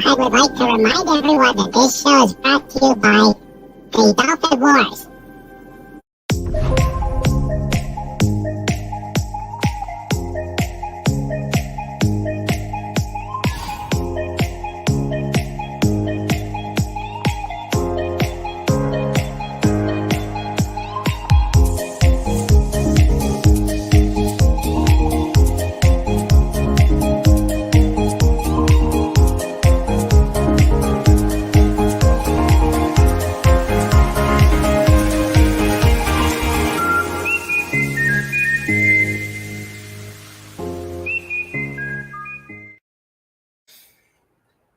I would like to remind everyone that this show is brought to you by the Dolphin Wars.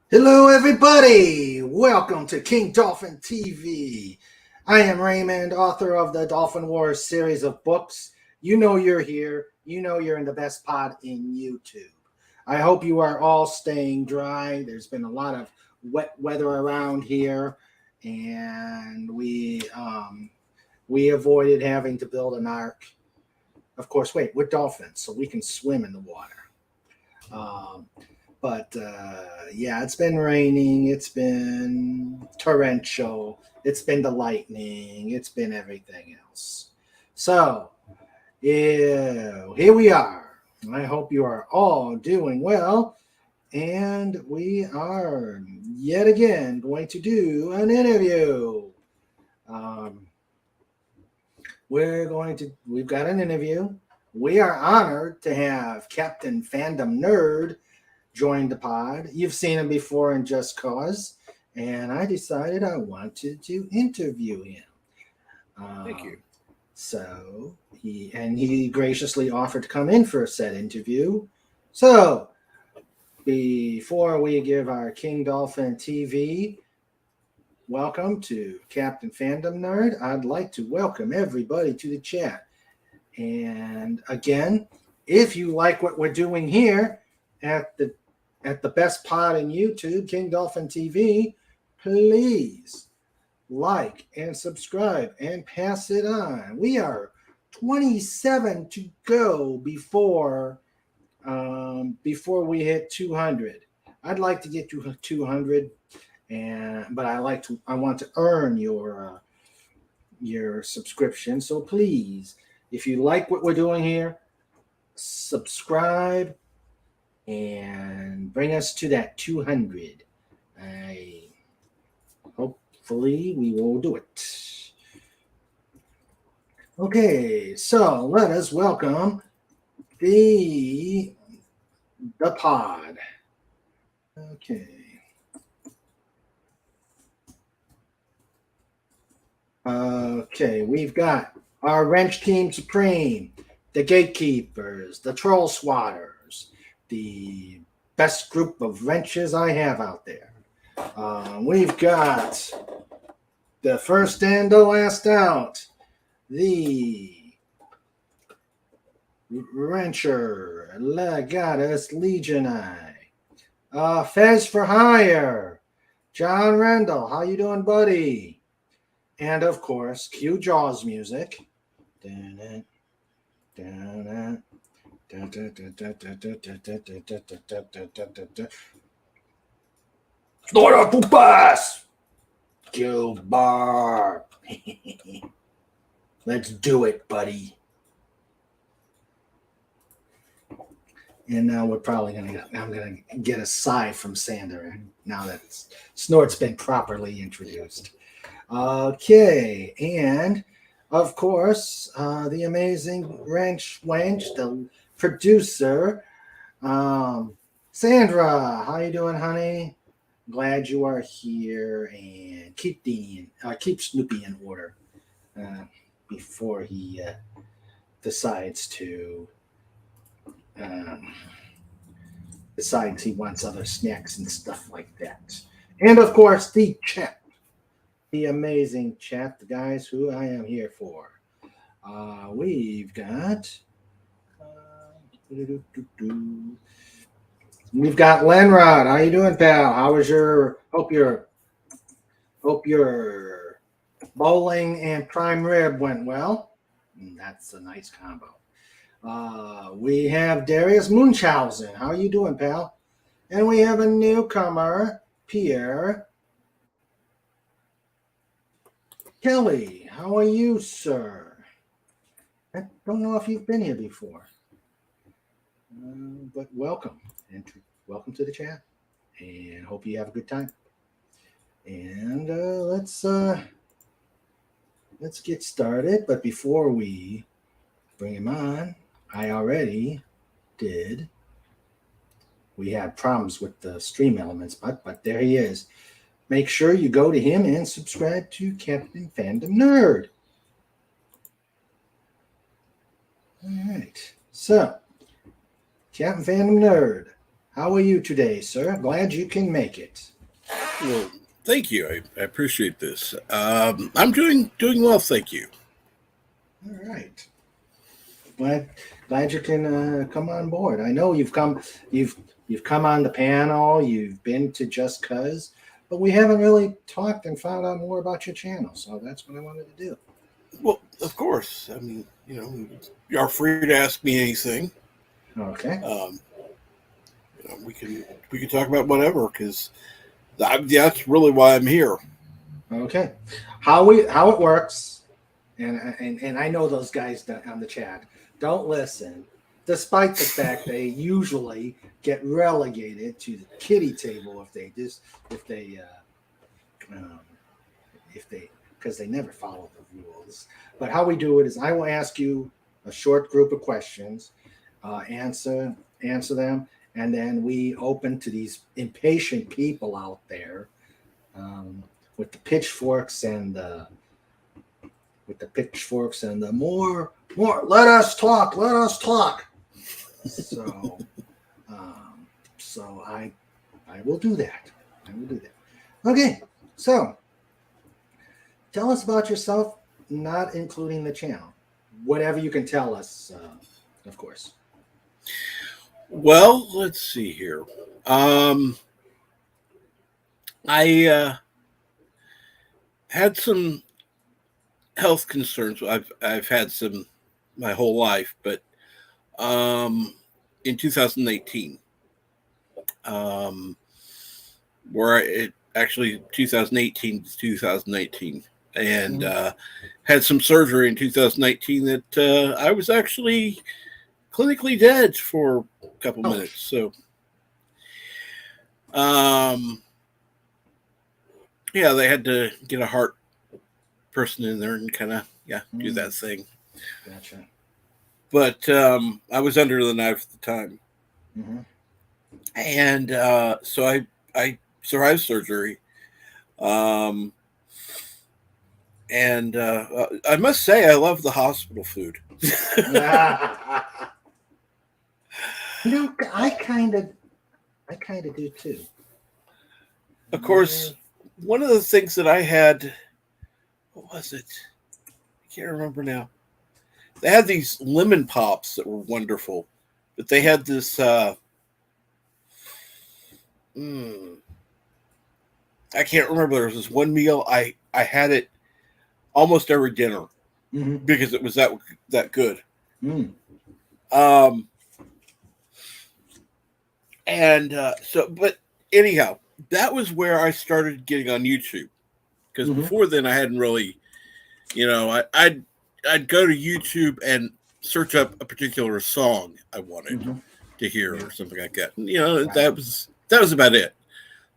Hello, everybody. Welcome to King Dolphin TV. I am Raymond, author of the Dolphin Wars series of books. You know you're here. You know you're in the best pod in YouTube. I hope you are all staying dry. There's been a lot of wet weather around here, and we avoided having to build an ark. Of course, we're dolphins, so we can swim in the water. But it's been raining. It's been torrential. It's been the lightning. It's been everything else. So, here we are. I hope you are all doing well. And we are yet again going to do an interview. We've got an interview. We are honored to have Captain Fandom Nerd join the pod. You've seen him before in Just Cause, and I decided I wanted to interview him. Thank you. So he graciously offered to come in for a said interview. So before we give our King Dolphin TV welcome to Captain Fandom Nerd, I'd like to welcome everybody to the chat. And again, if you like what we're doing here at the best pod in YouTube, King Dolphin TV, please like and subscribe and pass it on. We are 27 to go before we hit 200. I'd like to get to 200, but I want to earn your subscription. So please, if you like what we're doing here, subscribe and bring us to that 200. Hopefully we will do it. Okay, so let us welcome the pod. Okay, we've got our Wrench Team Supreme, the Gatekeepers, the Troll Swatters, the best group of wrenches I have out there. We've got the first and the last out, the Wrencher, Legatus Legionii, Fez for Hire, John Randall, how you doing, buddy? And of course, cue Jaws music. Snort up the bus! Guild Bar. Let's do it, buddy. And now I'm gonna get a sigh from Sander now that Snort's been properly introduced. Okay, and of course, the amazing Wrench Wench, the producer, Sandra. How you doing, honey? Glad you are here, and keep Snoopy in order before he decides he wants other snacks and stuff like that. And of course, the chat. The amazing chat, the guys who I am here for. We've got Lenrod. How you doing, pal? How was your hope your bowling and prime rib went well? That's a nice combo. We have Darius Munchausen. How you doing, pal? And we have a newcomer, Pierre. Kelly, how are you, sir? I don't know if you've been here before, but welcome welcome to the chat, and hope you have a good time. And let's get started. But before we bring him on, I already did. We had problems with the stream elements, but there he is. Make sure you go to him and subscribe to Captain Fandom Nerd. All right. So, Captain Fandom Nerd, how are you today, sir? Glad you can make it. Well, thank you. I appreciate this. I'm doing well, thank you. All right. Glad you can come on board. I know you've come on the panel. You've been to Just Cuz, but we haven't really talked and found out more about your channel. So that's what I wanted to do. Well, of course. I mean, you are free to ask me anything. Okay. We can talk about whatever, because that's really why I'm here. Okay. How it works, and I know those guys on the chat don't listen, despite the fact they usually get relegated to the kiddie table because they never follow the rules. But how we do it is I will ask you a short group of questions, answer them, and then we open to these impatient people out there with the pitchforks and the more let us talk. So I will do that. Okay, so tell us about yourself, not including the channel. Whatever you can tell us, of course. Well, let's see here. I had some health concerns. I've had some my whole life, but in 2018, where it actually 2018 to 2019, and had some surgery in 2019 that I was actually clinically dead for a couple minutes. So, yeah, they had to get a heart person in there and kind of do that thing. Gotcha. But I was under the knife at the time, and so I survived surgery. And I must say, I love the hospital food. I kind of do too. Of course, one of the things that I had, what was it? I can't remember now. They had these lemon pops that were wonderful, but they had this. I can't remember. There was this one meal I had it almost every dinner because it was that good. But anyhow, that was where I started getting on YouTube, because before then I hadn't really, I'd go to YouTube and search up a particular song I wanted to hear or something like that. And, that was about it.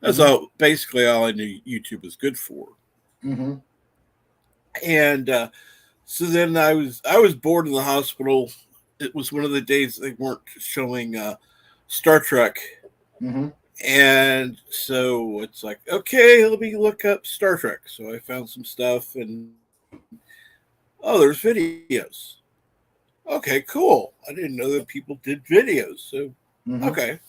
That's basically all I knew YouTube was good for. And so then I was bored in the hospital. It was one of the days they weren't showing Star Trek. And so it's like, okay, let me look up Star Trek. So I found some stuff, and there's videos. Okay, cool. I didn't know that people did videos. So, okay.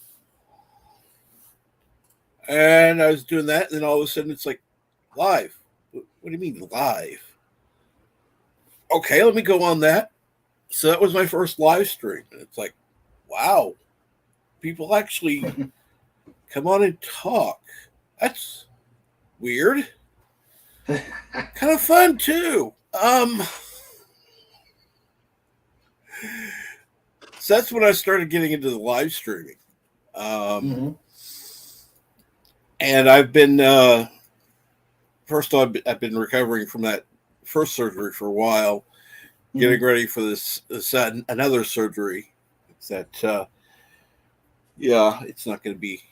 And I was doing that, and then all of a sudden it's like, live. What do you mean live? Okay, let me go on that. So that was my first live stream. And it's like, wow, people actually come on and talk. That's weird. Kind of fun too. So that's when I started getting into the live streaming. And I've been first of all, I've been recovering from that first surgery for a while, getting ready for this another surgery. That yeah, it's not going to be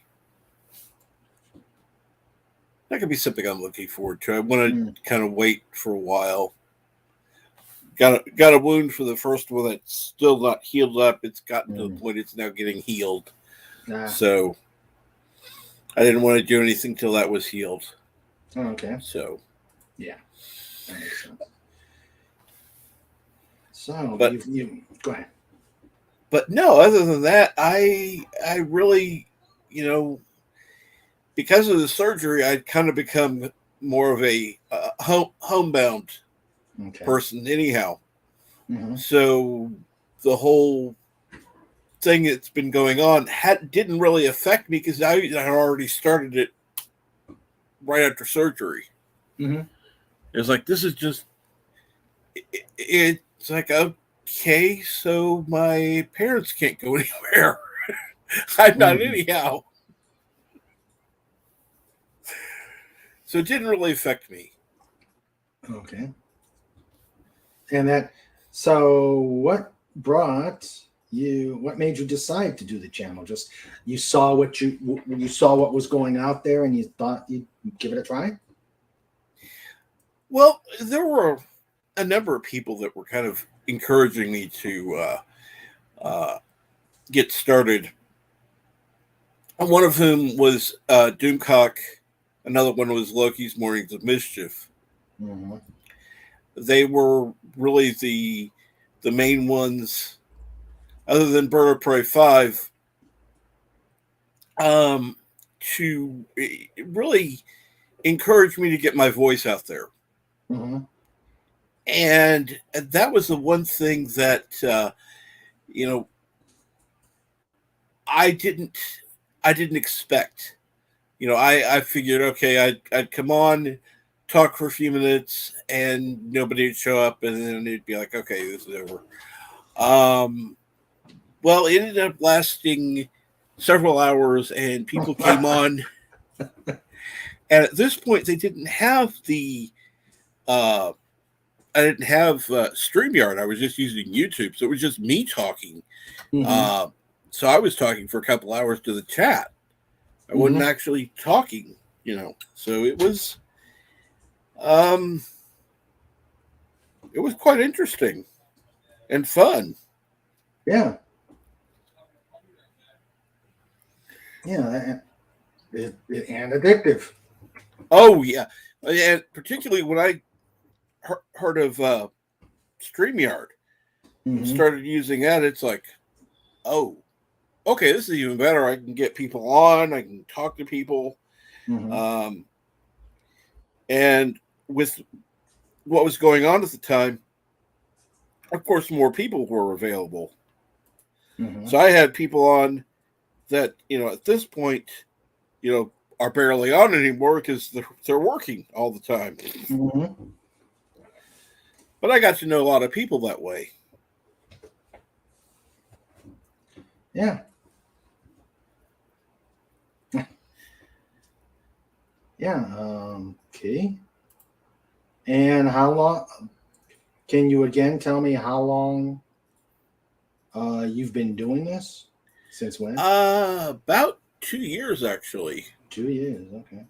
something I'm looking forward to. I want to kind of wait for a while. Got a wound for the first one that's still not healed up. It's gotten to the point it's now getting healed. So I didn't want to do anything till that was healed. Oh, okay. So yeah, that makes sense. So, but you go ahead. But no, other than that, I really, because of the surgery, I'd kind of become more of a homebound person anyhow. So the whole thing that's been going on didn't really affect me because I had already started it right after surgery. It was like, this is just, it's like, okay, so my parents can't go anywhere. I'm not anyhow. So it didn't really affect me. Okay. And so what made you decide to do the channel? Just you saw what was going out there and you thought you'd give it a try? Well, there were a number of people that were kind of encouraging me to get started. One of whom was Doomcock. Another one was Loki's Mornings of Mischief. They were really the main ones, other than Bird of Prey 5, to really encourage me to get my voice out there. And that was the one thing that I didn't expect. I figured, okay, I'd come on, talk for a few minutes, and nobody would show up, and then it'd be like, okay, this is over. Well, it ended up lasting several hours, and people came on. And at this point, they didn't have I didn't have StreamYard. I was just using YouTube, so it was just me talking. So I was talking for a couple hours to the chat. I wasn't actually talking, So it was quite interesting and fun. Yeah. Yeah, and addictive. Oh yeah, and particularly when I heard of StreamYard and started using that, it's like, oh, okay, this is even better. I can get people on. I can talk to people. And with what was going on at the time, of course, more people were available. So I had people on that, at this point, are barely on anymore because they're working all the time. But I got to know a lot of people that way. Yeah. Yeah. Okay. And how long? Can you again tell me how long you've been doing this? Since when? About 2 years, actually. 2 years. Okay.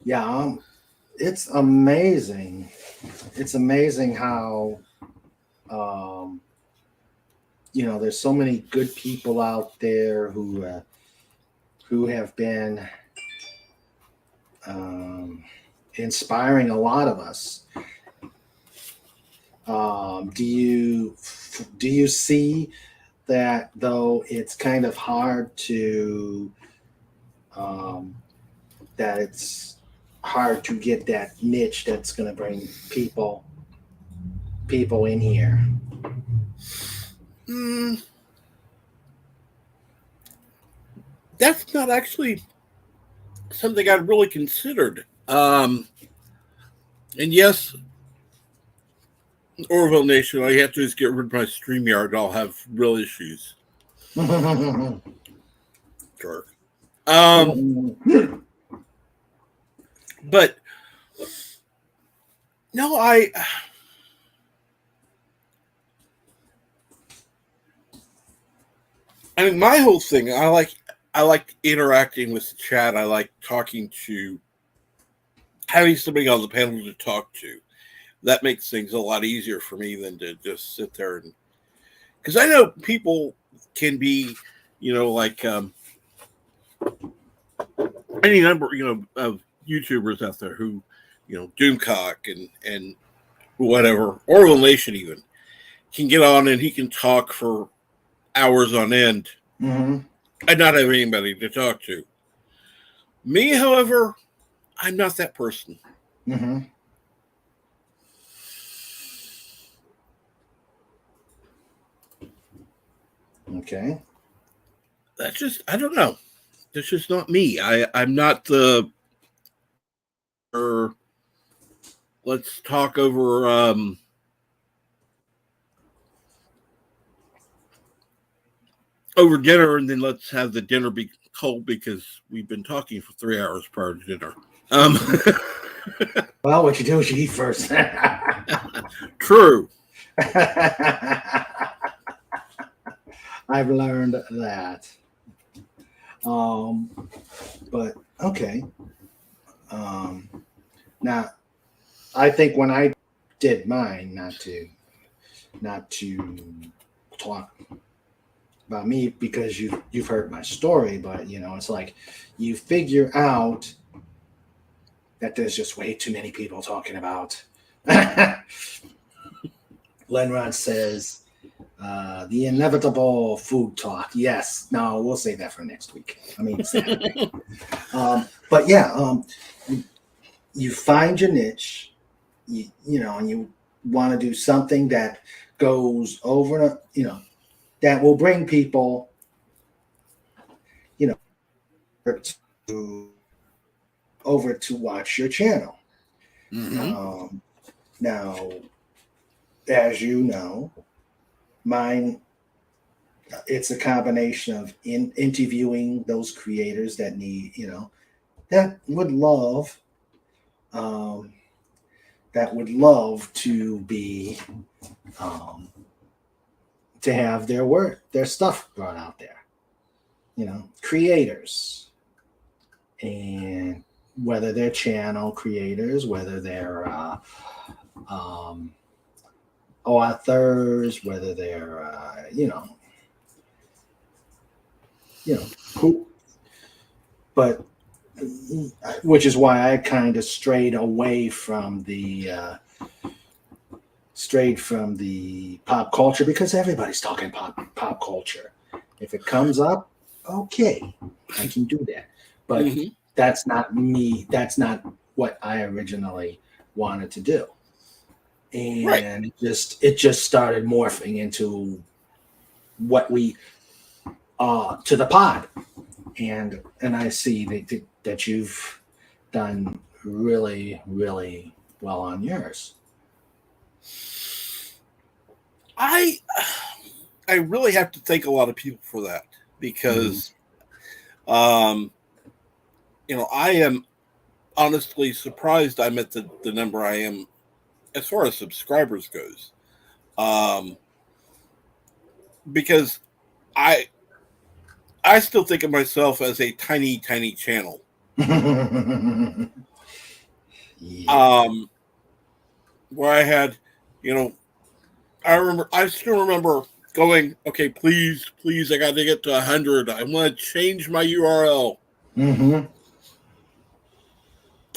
Yeah. It's amazing. It's amazing how there's so many good people out there who have been inspiring a lot of us. Do you see that, though it's kind of hard to that it's hard to get that niche that's going to bring people in here? That's not actually something I'd really considered. And yes, Orville Nation, all you have to do is get rid of my StreamYard. I'll have real issues. Jerk. But no, I mean, my whole thing, I like interacting with the chat. I like talking to having somebody on the panel to talk to. That makes things a lot easier for me than to just sit there and because I know people can be, like any number, of YouTubers out there who, Doomcock and whatever, Orwell Nation even can get on and he can talk for hours on end and not have anybody to talk to. Me, however, I'm not that person. Okay. That's just, I don't know. That's just not me. I'm not the, or let's talk over, over dinner and then let's have the dinner be cold because we've been talking for 3 hours prior to dinner. Well, what you do is you eat first. True. I've learned that. But okay. Now, I think when I did mine, not to talk about me because you've heard my story, but it's like you figure out that there's just way too many people talking about. Lenrod says the inevitable food talk. Yes, no, we'll save that for next week. I mean Saturday. But yeah, you find your niche, and you want to do something that goes over, that will bring people, over to watch your channel. Now, as you know, mine, it's a combination of interviewing those creators that need, that would love to be to have their stuff brought out there, creators, and whether they're channel creators, whether they're authors, whether they're who, but which is why I kind of strayed from the pop culture, because everybody's talking pop culture. If it comes up, okay, I can do that. But that's not me. That's not what I originally wanted to do. And it just started morphing into what we to the pod. And I see that you've done really, really well on yours. I really have to thank a lot of people for that because, I am honestly surprised I'm at the number I am as far as subscribers goes. Because I still think of myself as a tiny, tiny channel. Yeah. Where I had, I still remember going, okay, please, I got to get to 100. I want to change my URL. That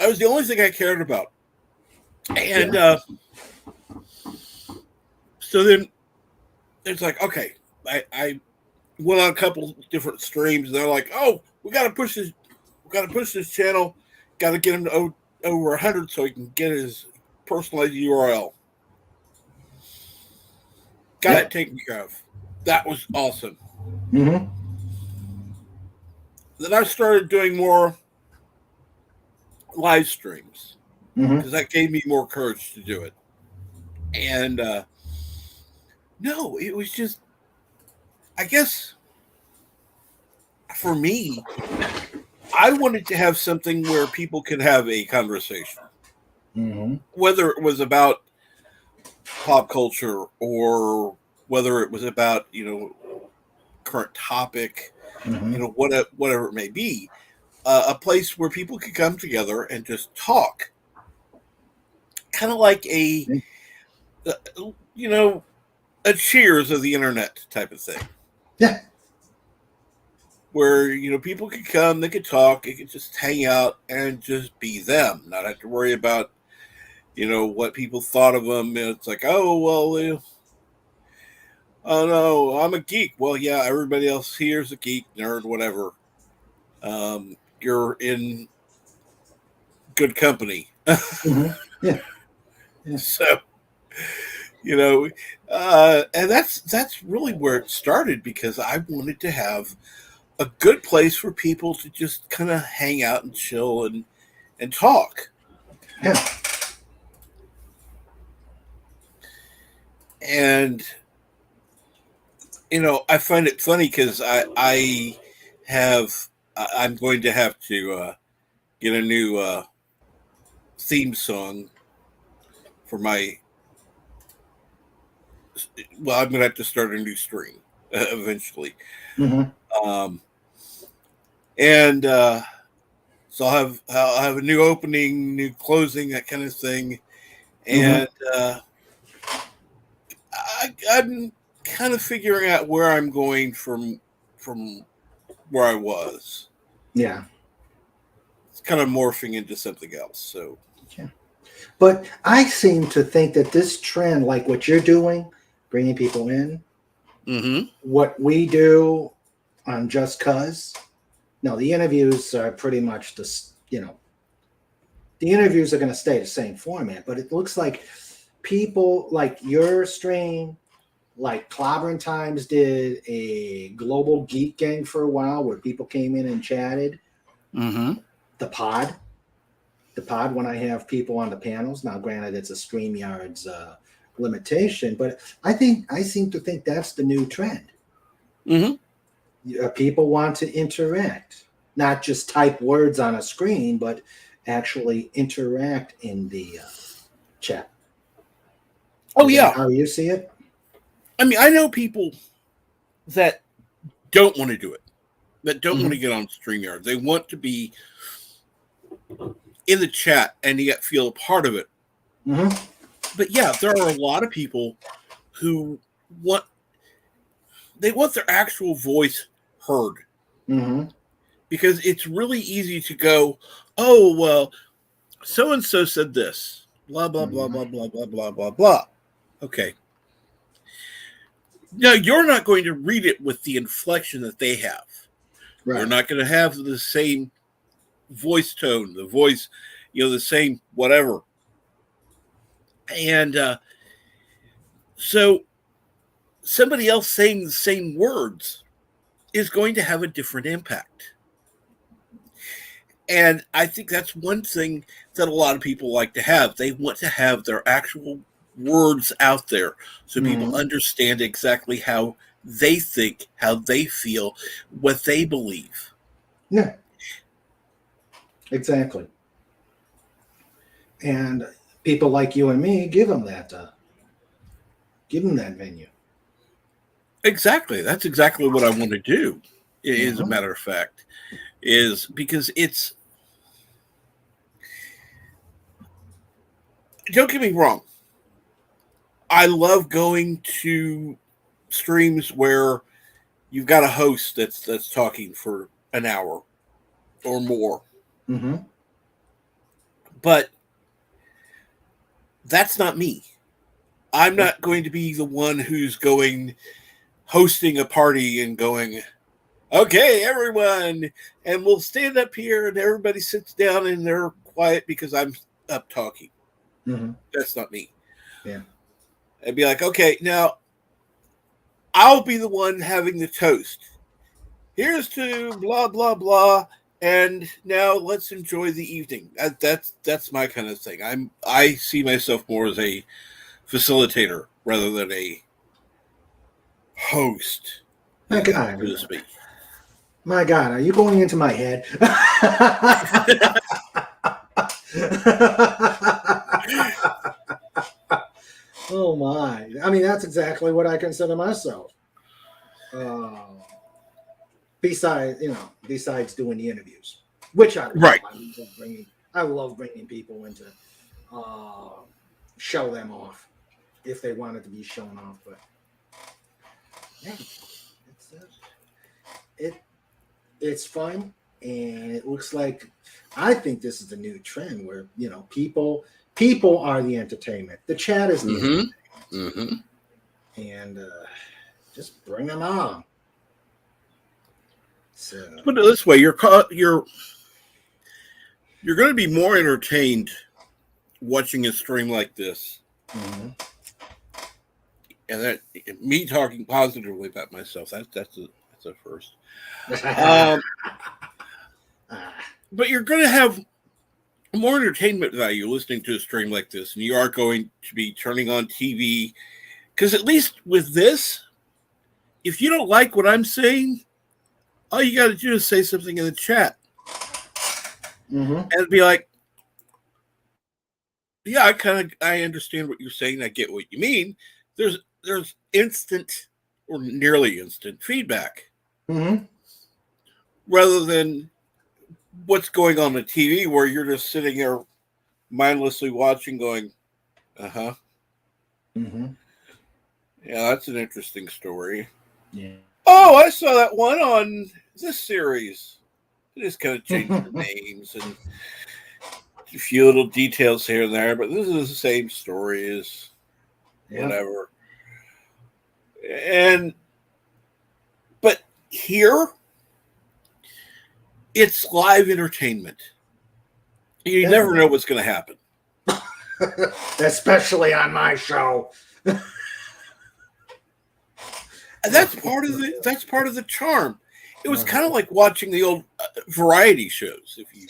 was the only thing I cared about. And so then it's like, okay, I went on a couple different streams and they're like, oh, we got to push this channel, got to get him to over 100 so he can get his personalized URL. Got it taken care of. That was awesome. Then I started doing more live streams because that gave me more courage to do it. And no, it was just, I guess, for me, I wanted to have something where people could have a conversation, whether it was about pop culture or whether it was about current topic, whatever it may be, a place where people could come together and just talk, kind of like a Cheers of the internet type of thing. Yeah. Where, people could come, they could talk, they could just hang out and just be them, not have to worry about, what people thought of them. It's like, oh, well, oh no, I'm a geek. Well, yeah, everybody else here is a geek, nerd, whatever. You're in good company. Yeah. So, and that's really where it started, because I wanted to have a good place for people to just kind of hang out and chill and talk. Yeah. And I find it funny because I'm going to have to get a new theme song for my. Well, I'm going to have to start a new stream eventually. And so I'll have a new opening, new closing, that kind of thing. And I'm kind of figuring out where I'm going from where I was. Yeah. It's kind of morphing into something else. So. Yeah. But I seem to think that this trend, like what you're doing, bringing people in, what we do on Just Cuz. No, the interviews are pretty much the interviews are going to stay the same format, but it looks like people like your stream, like Clobbering Times did a global geek gang for a while where people came in and chatted. The pod, when I have people on the panels. Now, granted, it's a StreamYard's limitation, but I seem to think that's the new trend. People want to interact, not just type words on a screen, but actually interact in the chat. Oh, yeah. How you see it? I mean, I know people that don't want to do it, that don't want to get on StreamYard. They want to be in the chat and yet feel a part of it. But yeah, there are a lot of people who want their actual voice heard. Because it's really easy to go, oh, well, so-and-so said this, blah, blah, blah, blah, blah, blah, blah, blah, blah. Okay. Now, you're not going to read it with the inflection that they have. Right. You're not going to have the same voice tone, the voice, the same whatever. And so somebody else saying the same words is going to have a different impact. And I think that's one thing that a lot of people like to have. They want to have their actual words out there so people understand exactly how they think, how they feel, what they believe. Yeah. Exactly. And people like you and me give them that venue. Exactly. That's exactly what I want to do. As a matter of fact, is because it's. Don't get me wrong. I love going to streams where you've got a host that's talking for an hour or more. But that's not me. I'm not going to be the one who's hosting a party and going, okay, everyone, and we'll stand up here and everybody sits down and they're quiet because I'm up talking. That's not me. Yeah. I'd be like, okay, now I'll be the one having the toast. Here's to blah, blah, blah. And now let's enjoy the evening. That's my kind of thing. I see myself more as a facilitator rather than a host, so to speak. My God, are you going into my head? Oh my! I mean, that's exactly what I consider myself. Besides doing the interviews, which I love. Right. I love bringing people in to show them off if they wanted to be shown off. But yeah, it's fun, and it looks like I think this is the new trend where people are the entertainment. The chat is the entertainment, and just bring them on. So put it this way: you're going to be more entertained watching a stream like this, and that me talking positively about myself. That's a first. But you're going to have more entertainment value listening to a stream like this, and you are going to be turning on TV. Because at least with this, if you don't like what I'm saying, all you got to do is say something in the chat. And be like, yeah, I understand what you're saying. I get what you mean. There's instant or nearly instant feedback. Rather than what's going on TV where you're just sitting there mindlessly watching going, yeah, that's an interesting story. Yeah. Oh, I saw that one on this series. They just kind of changed the names and a few little details here and there, but this is the same story as whatever. But here, it's live entertainment. You never know what's going to happen. Especially on my show. And that's part of the charm. It was kind of like watching the old variety shows. If you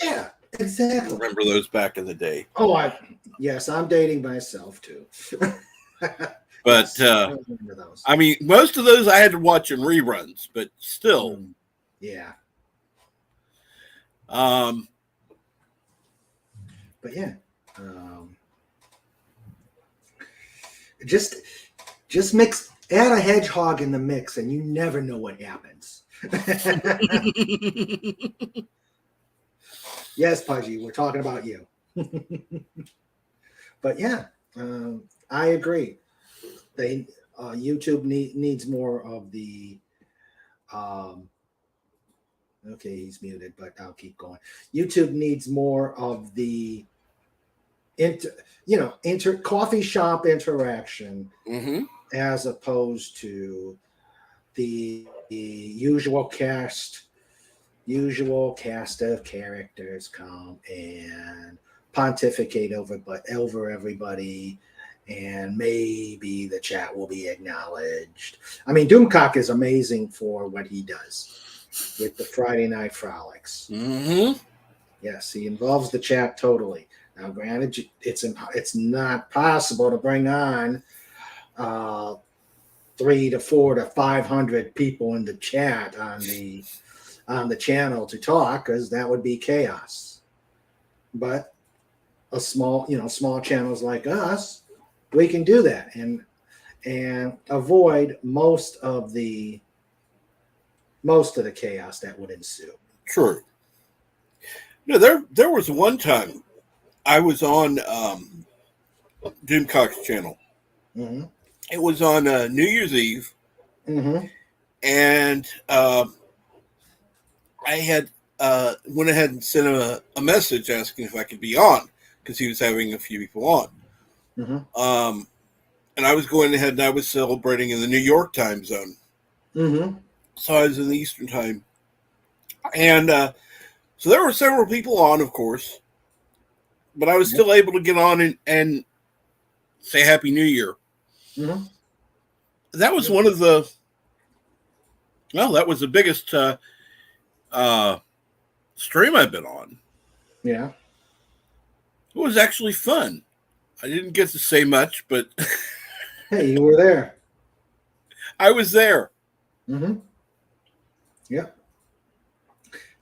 exactly remember those back in the day. Oh, yes, I'm dating myself too. But I mean, most of those I had to watch in reruns, but still, yeah. But yeah, just add a hedgehog in the mix, and you never know what happens. Yes, Pudgy, we're talking about you. But yeah, I agree. YouTube needs more of the. Okay, he's muted, but I'll keep going. YouTube needs more of the coffee shop interaction as opposed to the usual cast of characters come and pontificate over everybody, and maybe the chat will be acknowledged. I mean, Doomcock is amazing for what he does with the Friday Night Frolics. Yes, he involves the chat totally. Now, granted, it's not possible to bring on 300 to 400 to 500 people in the chat on the channel to talk, because that would be chaos. But a small channels like us, we can do that and avoid most of the chaos that would ensue. True. There was one time I was on Doomcock's channel. It was on New Year's Eve, and I had went ahead and sent him a message asking if I could be on, because he was having a few people on. And I was going ahead and I was celebrating in the New York time zone. So I was in the Eastern time. And so there were several people on, of course, but I was still able to get on and say Happy New Year. That was one of that was the biggest stream I've been on. Yeah. It was actually fun. I didn't get to say much, but hey, you were there. I was there. Yep.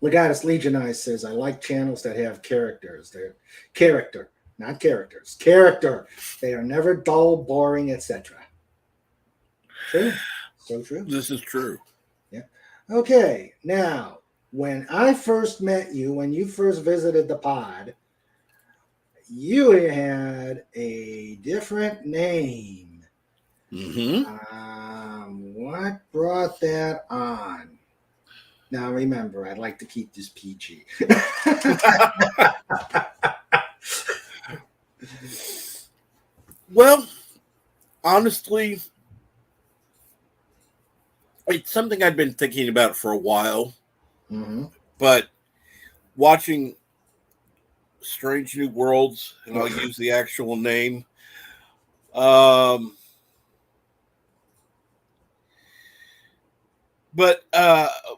Legatus Legionized says, I like channels that have characters. They're character, not characters. Character. They are never dull, boring, etc. True. So true. This is true. Yeah. Okay. Now, when I first met you, when you first visited the pod, you had a different name. What brought that on? Now, remember, I'd like to keep this PG. Well, honestly, it's something I'd been thinking about for a while. But watching Strange New Worlds, and I'll use the actual name, but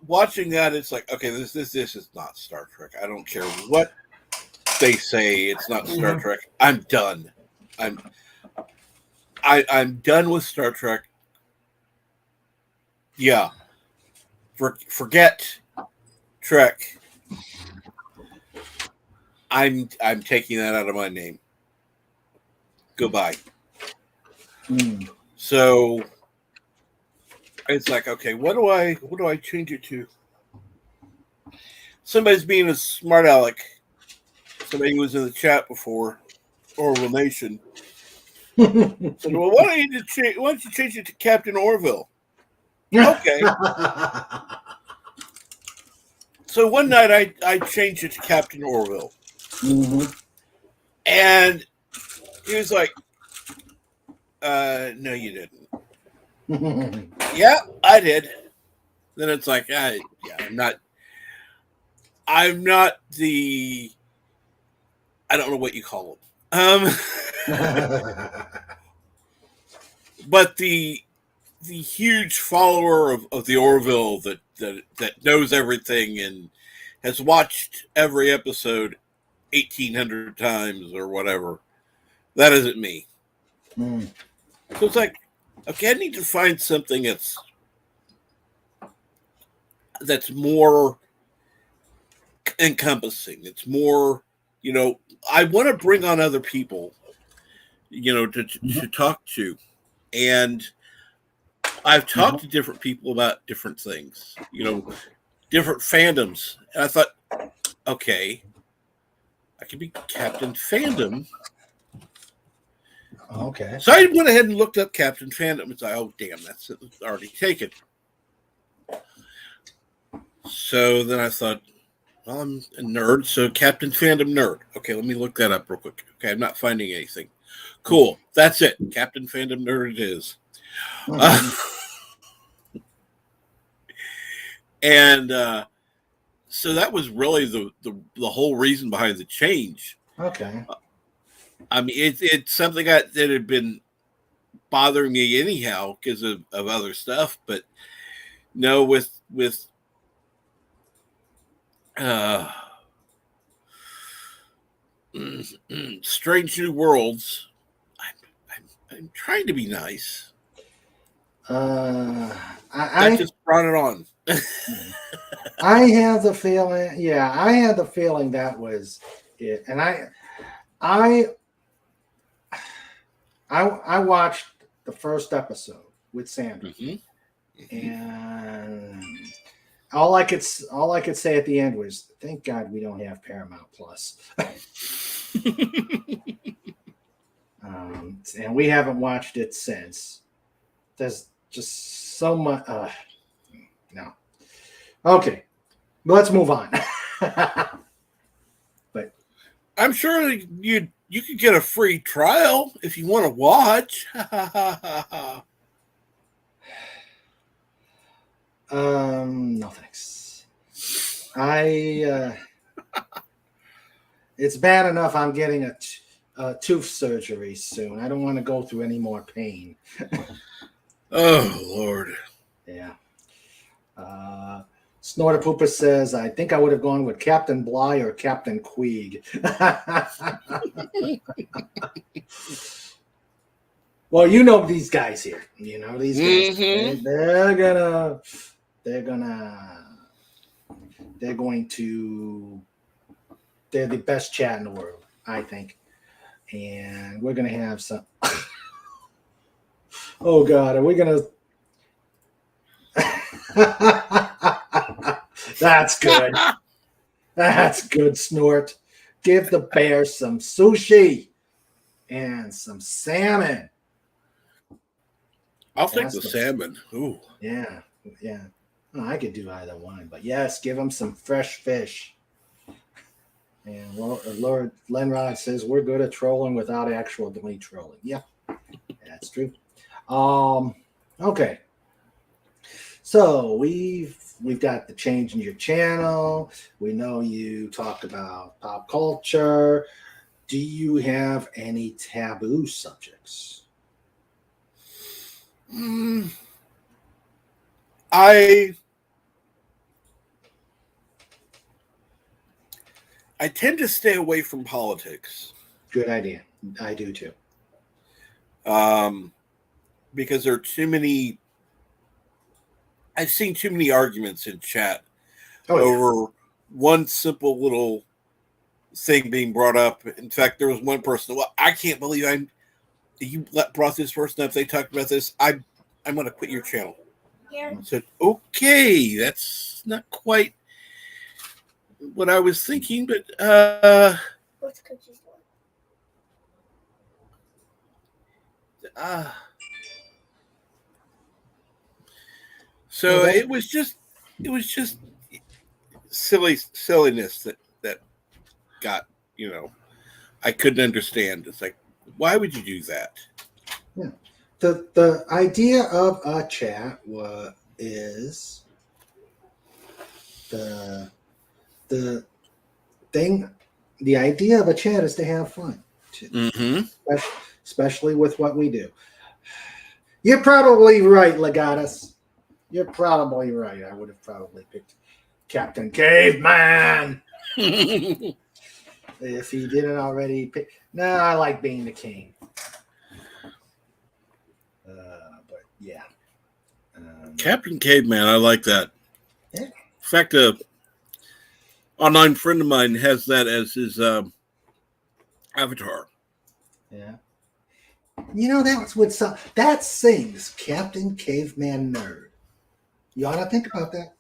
watching that, it's like, okay, this is not Star Trek. I don't care what they say. It's not Star Trek. I'm done. I'm done with Star Trek. Yeah. Forget Trek. I'm taking that out of my name. Goodbye. So it's like, okay, what do I change it to? Somebody's being a smart aleck. Somebody who was in the chat before, Orville Nation. Said, well, why don't you change it to Captain Orville? Okay. So one night I changed it to Captain Orville. And he was like, no, you didn't. Yeah, I did. Then it's like, I'm not the, I don't know what you call him. But the huge follower of the Orville that knows everything and has watched every episode 1,800 times or whatever. That isn't me. So it's like, okay, I need to find something that's more encompassing. It's more, I want to bring on other people, to talk to. And I've talked to different people about different things, different fandoms. And I thought, okay, I could be Captain Fandom. Okay. So I went ahead and looked up Captain Fandom. It's like, oh, damn, that's already taken. So then I thought, well, I'm a nerd, so Captain Fandom Nerd. Okay, let me look that up real quick. Okay, I'm not finding anything. Cool, that's it. Captain Fandom Nerd it is. And so that was really the whole reason behind the change. Okay. I mean, it's something that had been bothering me anyhow because of other stuff, but no, with Strange New Worlds, I'm trying to be nice. I just brought it on. I have the feeling, I had the feeling that was it, and I watched the first episode with Sandra, and all I could say at the end was, "Thank God we don't have Paramount Plus." And we haven't watched it since. There's just so much. No. Okay, let's move on. But I'm sure you could get a free trial if you want to watch. No thanks. It's bad enough I'm getting a tooth surgery soon. I don't want to go through any more pain. Oh, Lord. Yeah. Snorter Pooper says, I think I would have gone with Captain Bligh or Captain Queeg. Well, you know these guys here. You know these guys. They're gonna they're the best chat in the world, I think. And we're going to have some. Oh, God. Are we going to. That's good. That's good, Snort. Give the bear some sushi and some salmon. I'll take the salmon. Ooh. Yeah. Oh, I could do either one, but yes, give them some fresh fish. And Lord Lenrod says we're good at trolling without actually trolling. Yeah, that's true. Okay. So we've got the change in your channel. We know you talk about pop culture. Do you have any taboo subjects? I tend to stay away from politics. Good idea. I do too. Because there are too many. I've seen too many arguments in chat over one simple little thing being brought up. In fact, there was one person. Well, I can't believe you brought this person up. They talked about this. I'm going to quit your channel. Yeah. I said, okay, that's not quite what I was thinking, but what's cookies for? So it was just silliness that got, I couldn't understand. It's like, why would you do that? Yeah. The idea of a chat is the idea of a chat is to have fun. Especially with what we do. You're probably right, Legatus. You're probably right. I would have probably picked Captain Caveman if he didn't already pick. No, I like being the king. But yeah, Captain Caveman, I like that. Yeah. In fact, an online friend of mine has that as his avatar. Yeah. That sings Captain Caveman Nerd. You ought to think about that.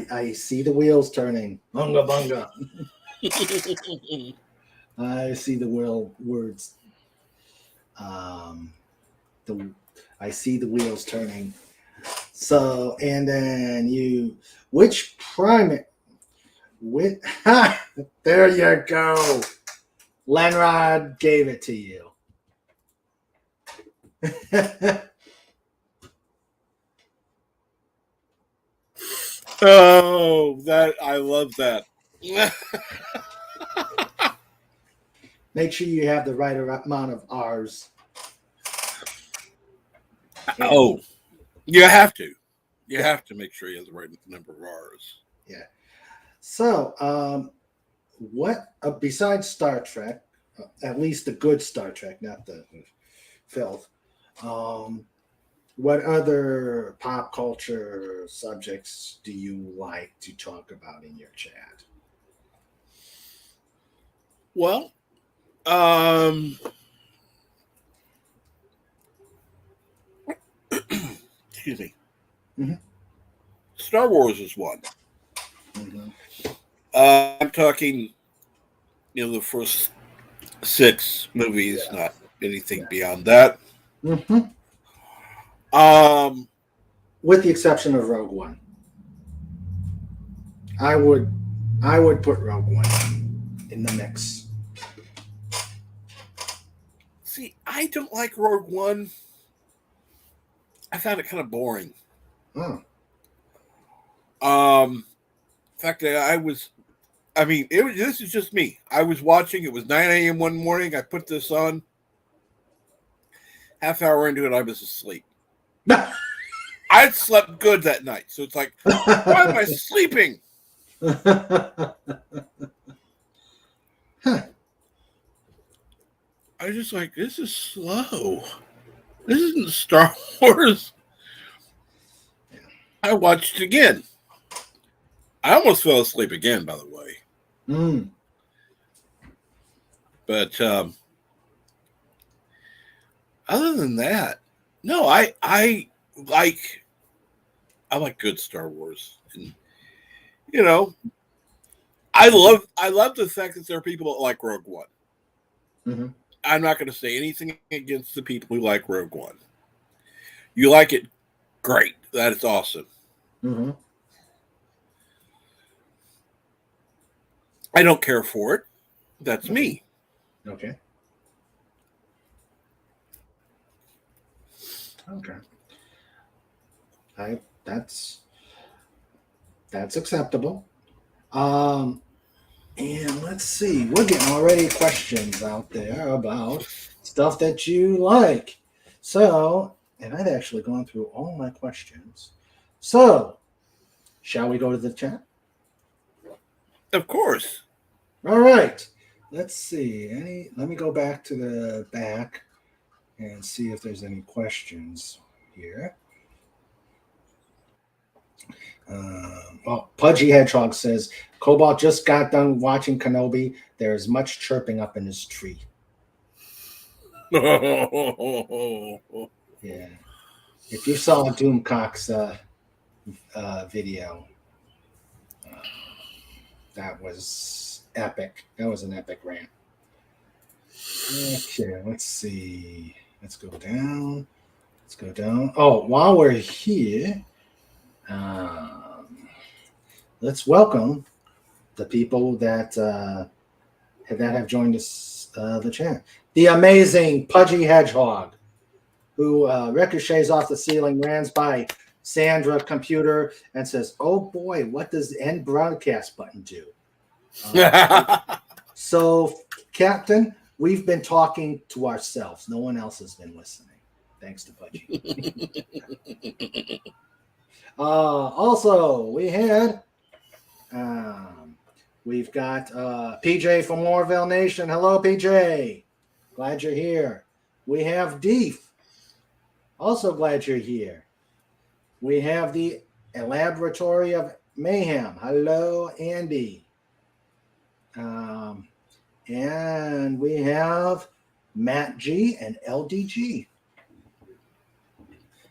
I see the wheels turning. Bunga bunga. I see the words. I see the wheels turning. So, and then which primate? There you go. Lenrod gave it to you. Oh, I love that. Make sure you have the right amount of R's. Oh, you have to. You have to make sure you have the right number of R's. Yeah. So, what besides Star Trek, at least the good Star Trek, not the filth, what other pop culture subjects do you like to talk about in your chat? Well, excuse me. Mm-hmm. Star Wars is one. Mm-hmm. I'm talking, the first 6 movies, not anything beyond that. Mm-hmm. With the exception of Rogue One, I would put Rogue One in the mix. See, I don't like Rogue One. I found it kind of boring. Oh. In fact, this is just me. I was watching, it was 9 a.m. one morning. I put this on. Half hour into it, I was asleep. I'd slept good that night. So it's like, why am I sleeping? Huh. I was just like, this is slow. This isn't Star Wars. I watched it again. I almost fell asleep again, by the way. Mm. But other than that, no, I like good Star Wars, and you know, I love the fact that there are people that like Rogue One. Mm-hmm. I'm not going to say anything against the people who like Rogue One. You like it, great. That is awesome. Mm-hmm. I don't care for it. That's me. Okay. Okay. That's acceptable. And let's see, we're getting already questions out there about stuff that you like. So, and I've actually gone through all my questions. So, shall we go to the chat? Of course. All right. Let's see. Let me go back to the back and see if there's any questions here. Pudgy Hedgehog says, Cobalt just got done watching Kenobi. There's much chirping up in his tree. Yeah. If you saw Doomcock's video, that was epic. That was an epic rant. Okay, let's see. Let's go down. Oh, while we're here, let's welcome the people that have joined us the chat. The amazing Pudgy Hedgehog, who ricochets off the ceiling, runs by Sandra computer and says, "Oh boy, what does the end broadcast button do?" So, Captain, we've been talking to ourselves. No one else has been listening. Thanks to Pudgy. Also, we've got PJ from Moorville Nation. Hello, PJ. Glad you're here. We have Deef. Also glad you're here. We have the Laboratory of Mayhem. Hello, Andy. And we have Matt G and LDG.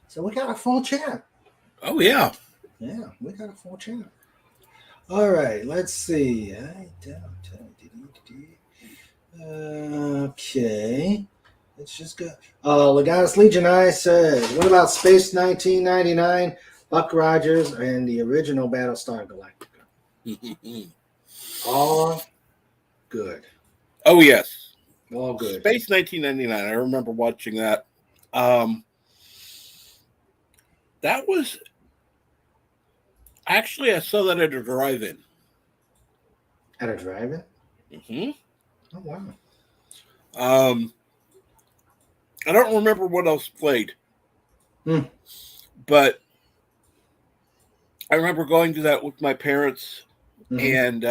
So we got a full chat. Oh, yeah. Yeah, we got a full chat. All right, let's see. Okay. Let's just go. Legatus Legion I says, what about Space 1999, Buck Rogers, and the original Battlestar Galactica? All good. Oh, yes. All good. Space 1999. I remember watching that. That was actually, I saw that at a drive-in. At a drive-in? Mm-hmm. Oh, wow. I don't remember what else played. But I remember going to that with my parents, and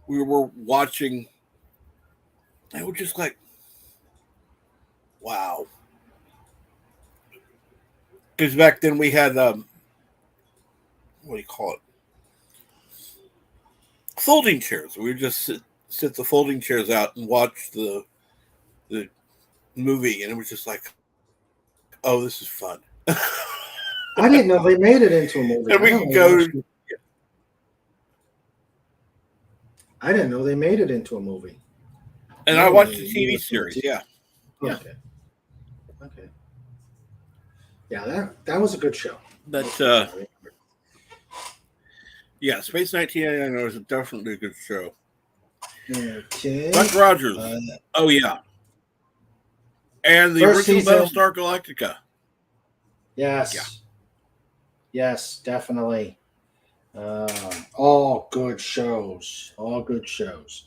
we were watching. I was just like, wow. Because back then we had, what do you call it? Folding chairs. We would just sit the folding chairs out and watch the movie, and it was just like, oh, this is fun. I didn't know they made it into a movie. And we could go. I didn't know they made it into a movie. And I watched the TV series. Yeah. Yeah. Okay. Yeah, that was a good show. But yeah, Space 1999 was definitely a good show. Okay. Buck Rogers. Oh yeah. And the original Battlestar Galactica. Yes. Yeah. Yes, definitely. All good shows. All good shows.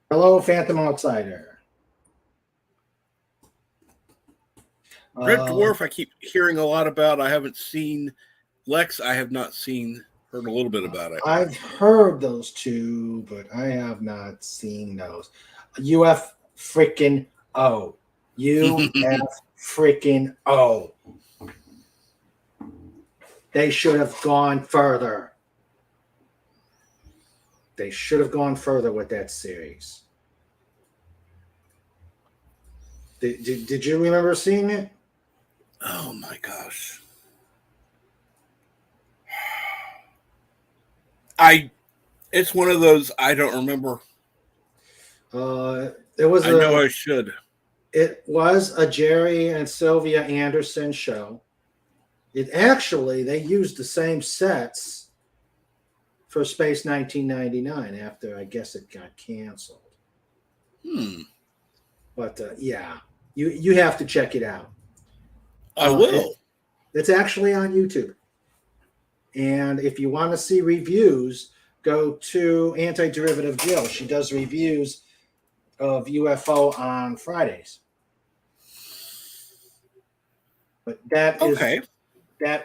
Hello, Phantom Outsider. Red Dwarf, I keep hearing a lot about. I haven't seen. Lex, I have not heard a little bit about it. I've heard those two, but I have not seen those. UF freaking O. freaking O. They should have gone further. They should have gone further with that series. Did you remember seeing it? Oh my gosh. It's one of those I don't remember. I know I should. It was a Jerry and Sylvia Anderson show. They used the same sets for Space 1999 after I guess it got canceled. But yeah, you have to check it out. I will. It's actually on YouTube. And if you want to see reviews, go to Anti-Derivative Jill. She does reviews of UFO on Fridays. But that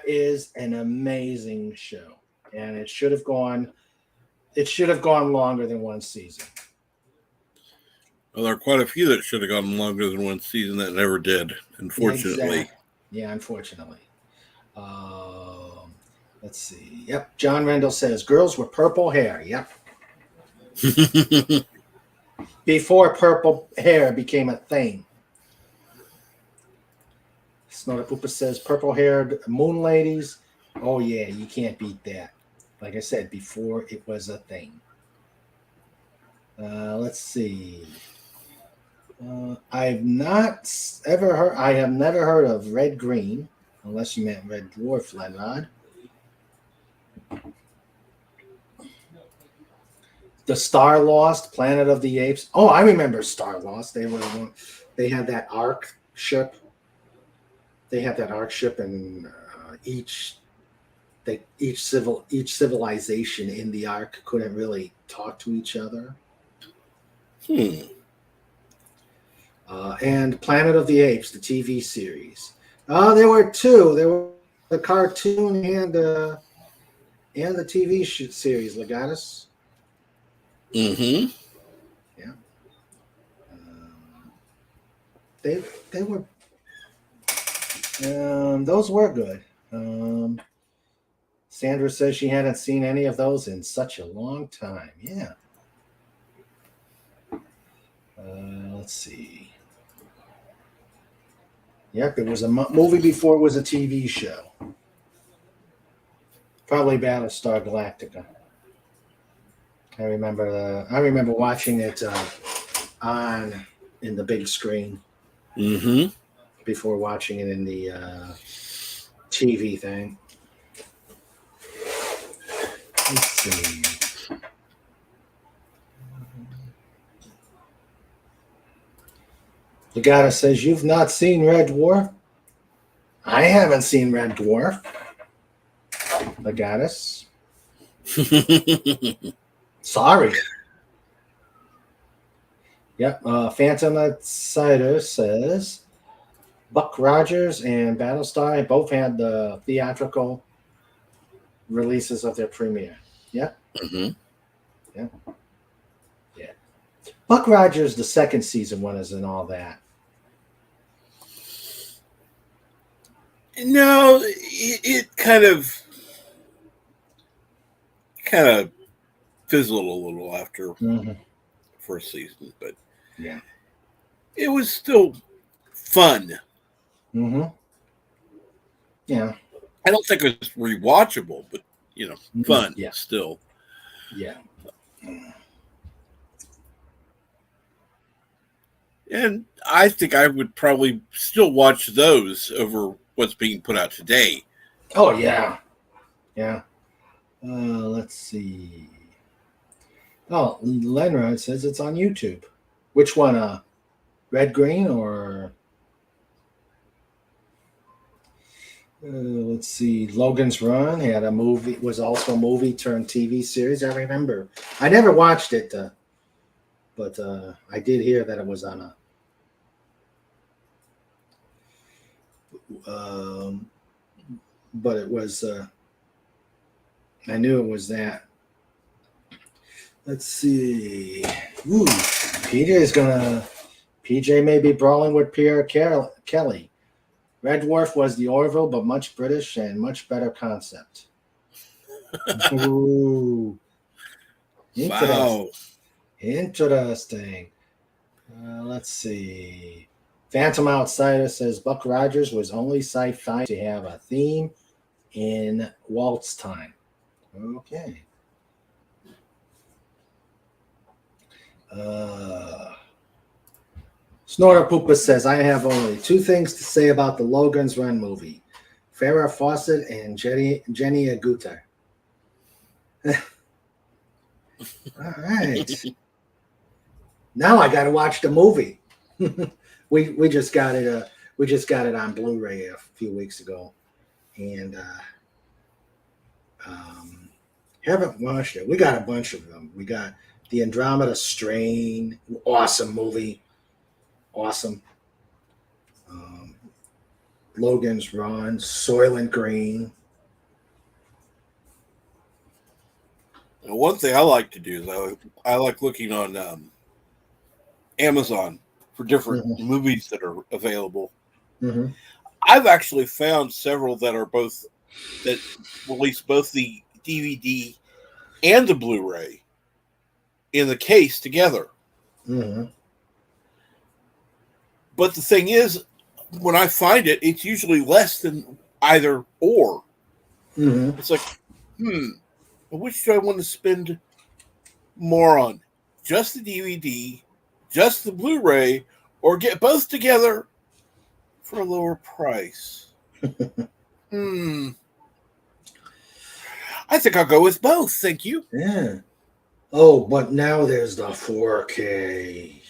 is an amazing show. And it should have gone longer than one season. Well, there are quite a few that should have gone longer than one season that never did, unfortunately. Exactly. Yeah, unfortunately. Let's see. Yep. John Rendell says girls with purple hair. Yep. Before purple hair became a thing. Snowda says purple haired moon ladies. Oh, yeah. You can't beat that. Like I said, before it was a thing. Let's see. I have never heard of Red Green, unless you meant Red Dwarf, Lenrod. The Star Lost, Planet of the Apes. Oh, I remember Star Lost. They had that Ark ship. They had that Ark ship, and each civilization in the Ark couldn't really talk to each other. And Planet of the Apes, the TV series. There were two. There were the cartoon and the TV series, Legatus. Mm-hmm. Yeah. They were. Those were good. Sandra says she hadn't seen any of those in such a long time. Yeah. Let's see. Yep, it was a movie before it was a TV show. Probably Battlestar Galactica. I remember watching it in the big screen. Mm-hmm. Before watching it in the TV thing. Let's see. Legato says, you've not seen Red Dwarf? I haven't seen Red Dwarf. Legatus. Sorry. Yep. Phantom Outsider says, Buck Rogers and Battlestar both had the theatrical releases of their premiere. Yep. Mm-hmm. Yeah. Yeah. Buck Rogers, the second season one, isn't all that. No, it kind of fizzled a little after first season, but yeah, it was still fun. Mm-hmm. Yeah. I don't think it was rewatchable, but fun still. Yeah. And I think I would probably still watch those over what's being put out today. Oh, yeah. Yeah. Let's see. Oh, Lenrod says it's on YouTube. Which one? Red Green or... let's see. Logan's Run had a movie, was also a movie turned TV series. I remember. I never watched it, but I did hear that it was on a... but it was... I knew it was that. Let's see. Ooh, Peter PJ may be brawling with Pierre Kelly. Red Dwarf was the Orville, but much British and much better concept. Ooh. Wow. Interesting. Let's see. Phantom Outsider says Buck Rogers was only sci-fi to have a theme in waltz time. Okay. Snorter Poopa says, I have only two things to say about the Logan's Run movie. Farrah Fawcett and Jenny Agutter. All right. Now I got to watch the movie. we just got it. We just got it on Blu-ray a few weeks ago, and haven't watched it. We got a bunch of them. We got the Andromeda Strain, awesome movie, awesome. Logan's Run, Soylent Green. And one thing I like to do is I like looking on Amazon for different movies that are available. Mm-hmm. I've actually found several that release both the DVD and the Blu-ray in the case together. Mm-hmm. But the thing is, when I find it, it's usually less than either or. Mm-hmm. It's like, which do I want to spend more on? Just the DVD, just the Blu-ray, or get both together for a lower price? I think I'll go with both. Thank you. Yeah. Oh, but now there's the 4K.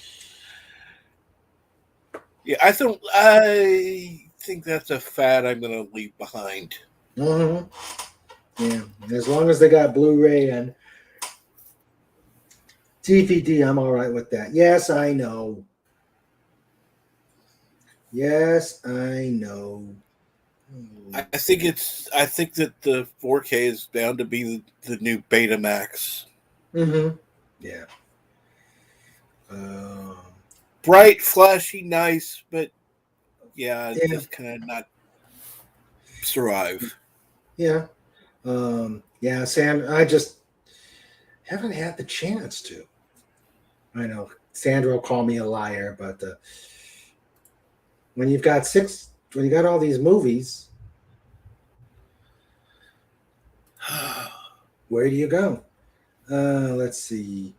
Yeah, I think that's a fad I'm going to leave behind. Mm-hmm. Yeah, as long as they got Blu-ray and DVD, I'm all right with that. Yes, I know. Yes, I know. I think that the 4K is bound to be the new Betamax. Mm-hmm. Yeah. Bright, flashy, nice, but just kind of not survive. Yeah. Sam, I just haven't had the chance to. I know Sandra will call me a liar, but when you got all these movies, where do you go? Let's see.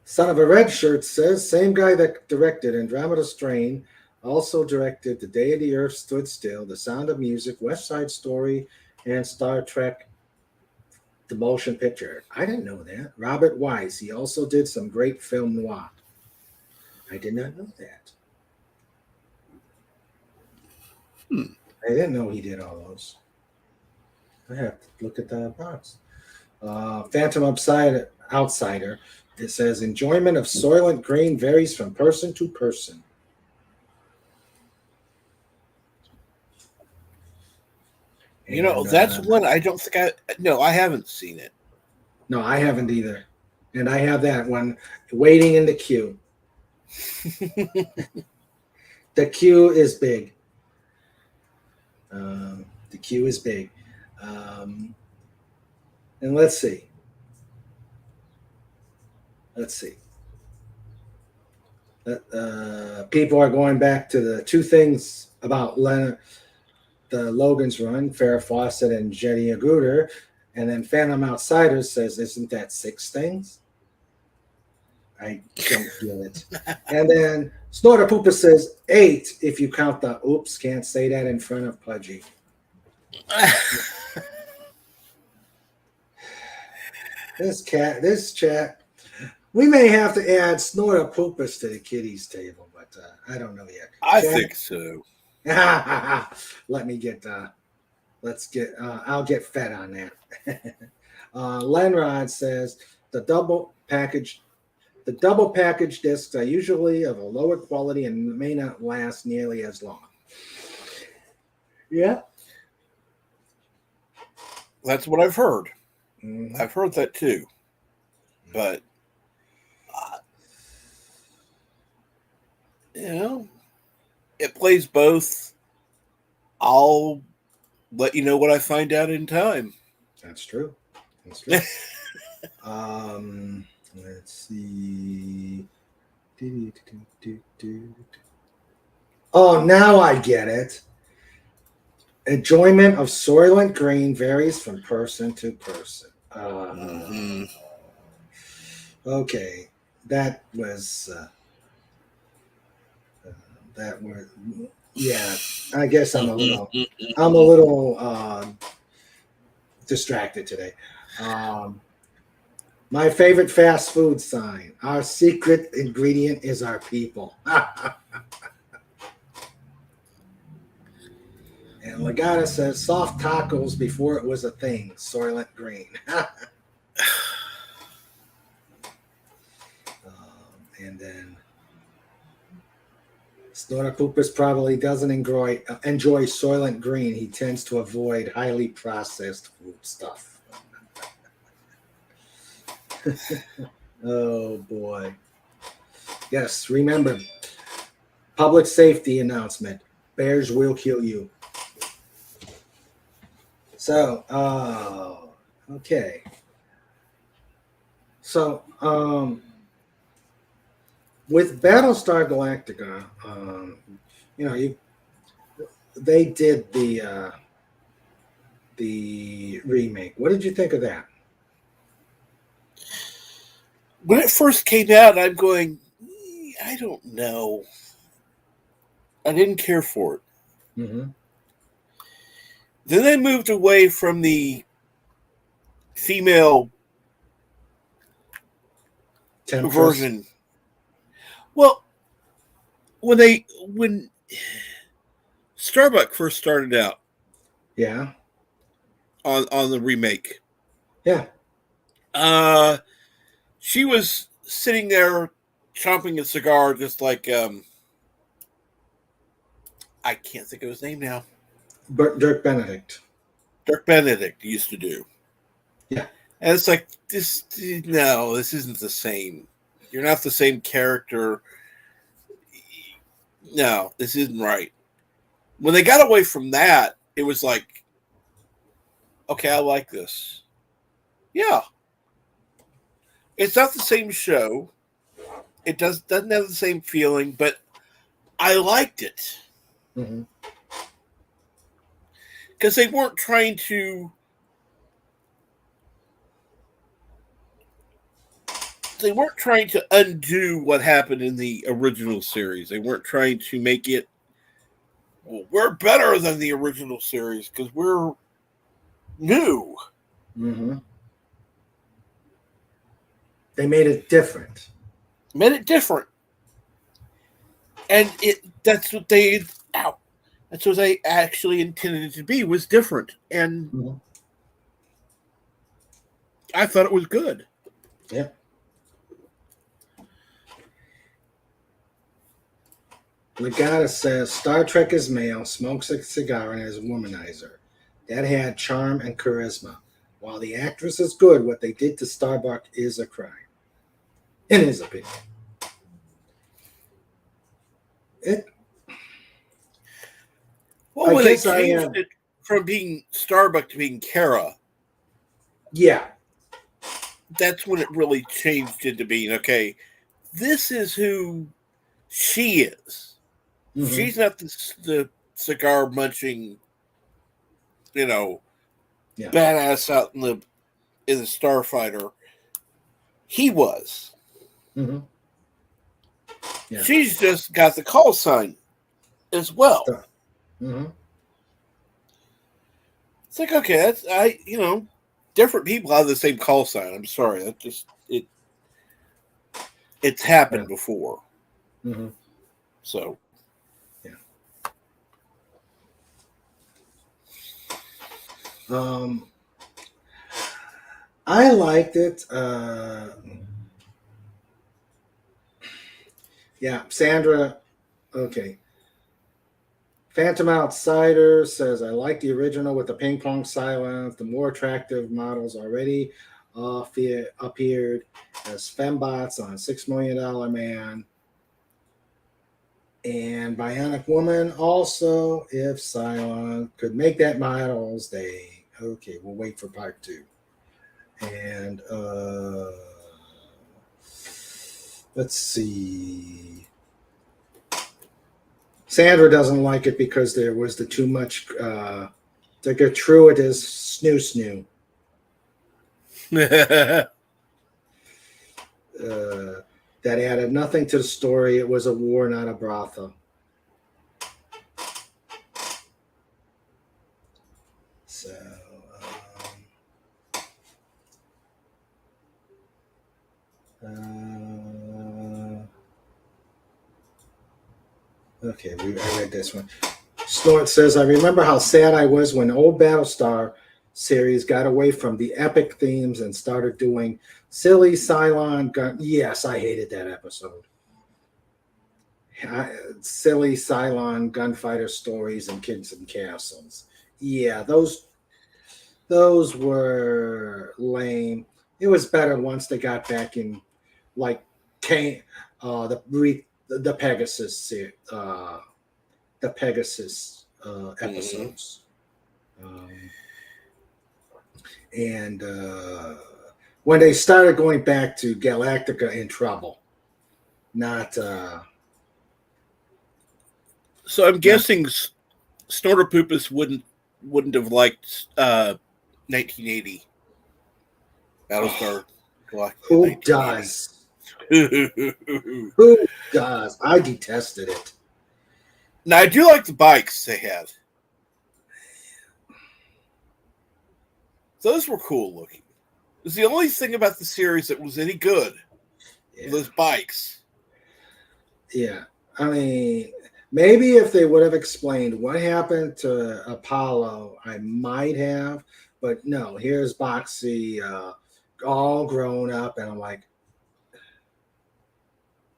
Son of a Red Shirt says, same guy that directed Andromeda Strain also directed The Day the Earth Stood Still, The Sound of Music, West Side Story, and Star Trek the motion picture. I didn't know that. Robert Wise. He also did some great film noir. I did not know that. I didn't know he did all those. I have to look at that box. Phantom Outsider. It says enjoyment of Soylent Green varies from person to person. That's one I don't think I haven't seen it. No, I haven't either. And I have that one waiting in the queue. The queue is big. The queue is big. And let's see. People are going back to the two things about the Logan's Run, Farrah Fawcett and Jenny Agutter. And then Phantom Outsiders says, isn't that 6 things? I don't feel it. And then Snorter Poopa says 8 if you count the oops, can't say that in front of Pudgy. This chat. We may have to add Snorter Poopas to the kiddies table, but I don't know yet. I think so. Let me get I'll get fed on that. Lenrod says the double package discs are usually of a lower quality and may not last nearly as long. Yeah. That's what I've heard. Mm-hmm. I've heard that too. But you know, it plays both. I'll let you know what I find out in time. That's true. That's true. Let's see. Oh, now I get it. Enjoyment of Soylent Green varies from person to person. Mm-hmm. Okay, that was that was yeah. I guess I'm a little distracted today. Um, my favorite fast food sign: our secret ingredient is our people. And Legata says soft tacos before it was a thing. Soylent Green. And then Snortopoopas probably doesn't enjoy Soylent Green. He tends to avoid highly processed food stuff. Oh boy. Yes, remember, public safety announcement. Bears will kill you. So, okay. So, with Battlestar Galactica, you know, they did the remake. What did you think of that? When it first came out, I'm going, I don't know. I didn't care for it. Mm-hmm. Then they moved away from the female Temptress. version. Well, when Starbuck first started out, Yeah. on the remake, Yeah. she was sitting there chomping a cigar, just like I can't think of his name now. Dirk Benedict. Dirk Benedict used to do. Yeah. And it's like this. No, this isn't the same. You're not the same character. No, this isn't right. When they got away from that, it was like, okay, I like this. Yeah, it's not the same show. It doesn't have the same feeling, but I liked it Mm-hmm. because they weren't trying to. They weren't trying to undo what happened in the original series. They weren't trying to make it. Well, we're better than the original series because we're new. Mm-hmm. They made it different. Made it different, and that's what they. Ow, that's what they actually intended it to be, was different, and Mm-hmm. I thought it was good. Yeah. Legata says Star Trek is male, smokes a cigar, and is a womanizer. That had charm and charisma. While the actress is good, what they did to Starbuck is a crime. In his opinion. Well, when they changed it from being Starbuck to being Kara, yeah, that's when it really changed into being, okay, this is who she is. Mm-hmm. She's not the cigar munching, badass out in the Starfighter. He was. Mm-hmm. Yeah. She's just got the call sign as well. Mm-hmm. It's like, okay, that's different people have the same call sign. I'm sorry, that just it's happened before. Mm-hmm. So yeah. I liked it. Yeah, Sandra. Okay. Phantom Outsider says, I like the original with the ping pong silence. The more attractive models already appeared as fembots on $6 Million Man. And Bionic Woman also, if Cylon could make that models, they okay, we'll wait for part 2. And let's see. Sandra doesn't like it because there was the too much the gratuitous snoo. That added nothing to the story. It was a war, not a brothel. So, okay, I read this one. Snort says, I remember how sad I was when old Battlestar series got away from the epic themes and started doing silly Cylon gun. Yes, I hated that episode. Silly Cylon gunfighter stories and kids and castles. Yeah, those were lame. It was better once they got back in, like, the Pegasus episodes. And when they started going back to Galactica in trouble, not. So I'm guessing Snorter Poopus wouldn't have liked 1980 Battlestar Galactica. Who does? Who does? I detested it. Now I do like the bikes they had. Those were cool looking. It was the only thing about the series that was any good. Yeah. Those bikes. Yeah. I mean, maybe if they would have explained what happened to Apollo, I might have. But no, here's Boxy all grown up, and I'm like,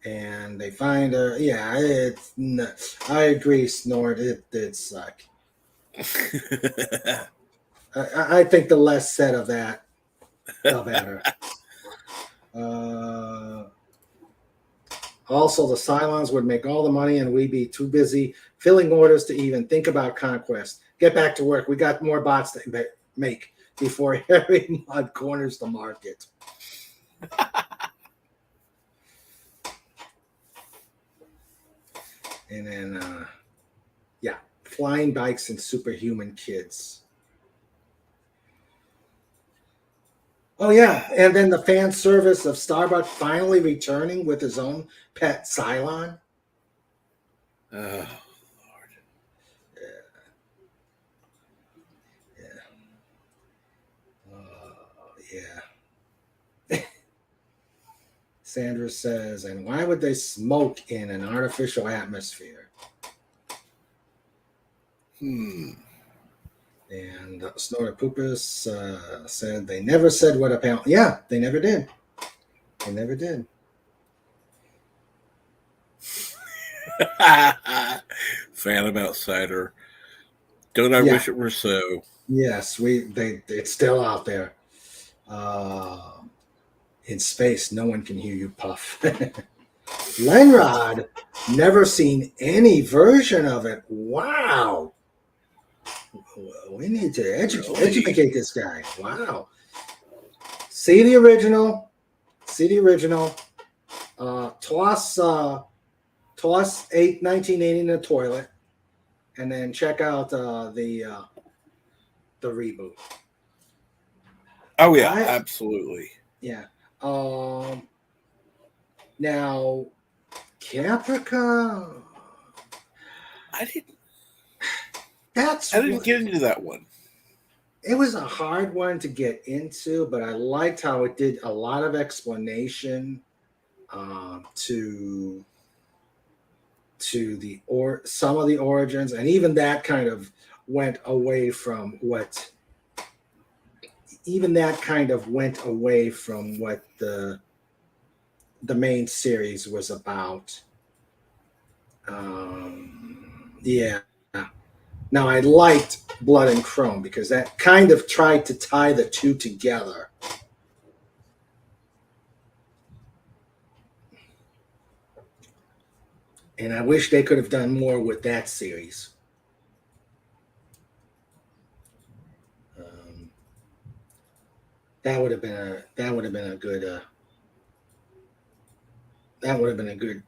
and they find her. Yeah, I agree, Snort. It did suck. I think the less said of that, the better. Also, the Cylons would make all the money, and we'd be too busy filling orders to even think about conquest. Get back to work. We got more bots to make before Harry Mudd corners the market. And then, flying bikes and superhuman kids. Oh, yeah. And then the fan service of Starbuck finally returning with his own pet Cylon. Oh, Lord. Yeah. Sandra says, and why would they smoke in an artificial atmosphere? And Snorter Poopus said they never said what a panel. Yeah, they never did. They never did. Phantom Outsider. Don't I wish it were so? Yes, it's still out there. In space, no one can hear you puff. Lenrod, never seen any version of it. Wow. We need to educate this guy. Wow. See the original. Toss 1980 in the toilet, and then check out the reboot. Oh yeah, absolutely. Yeah. Now, Caprica. I didn't get into that one. It was a hard one to get into, but I liked how it did a lot of explanation to some of the origins, and even that kind of went away from what. Even that kind of went away from what the main series was about. Yeah. Now, I liked Blood and Chrome because that kind of tried to tie the two together. And I wish they could have done more with that series. That would have been a good that would have been a good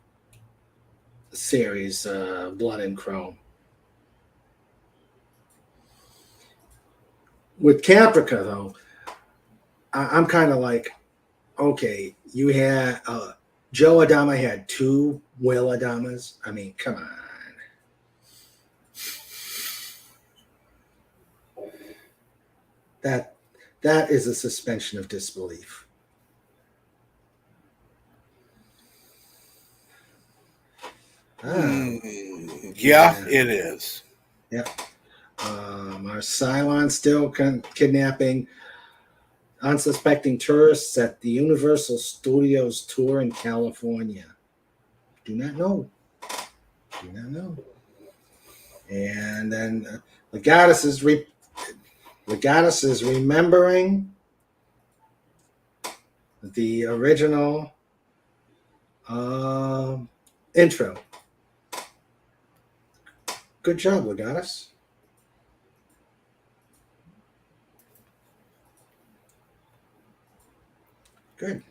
series, Blood and Chrome. With Caprica, though, I'm kind of like, okay, you had Joe Adama had 2 Will Adamas. I mean, come on. That is a suspension of disbelief. Yeah, it is. Yep. Our Cylon still kidnapping unsuspecting tourists at the Universal Studios tour in California. Do not know. And then Legatus is remembering the original intro. Good job, Legatus. Good.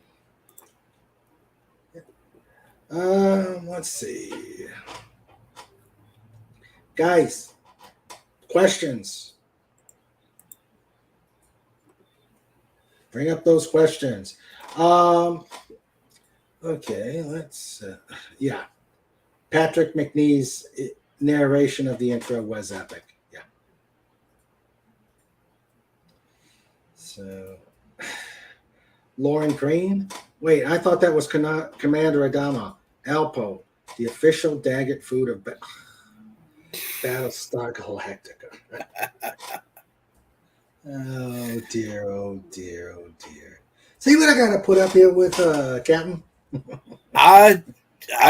Let's see. Guys, questions. Bring up those questions. Okay, let's yeah. Patrick McNee's narration of the intro was epic. Yeah. So Lauren Green. Wait, I thought that was Commander Adama. Alpo, the official Daggett food of Battlestar Galactica. Oh dear, oh dear, oh dear. See what I got to put up here with Captain? I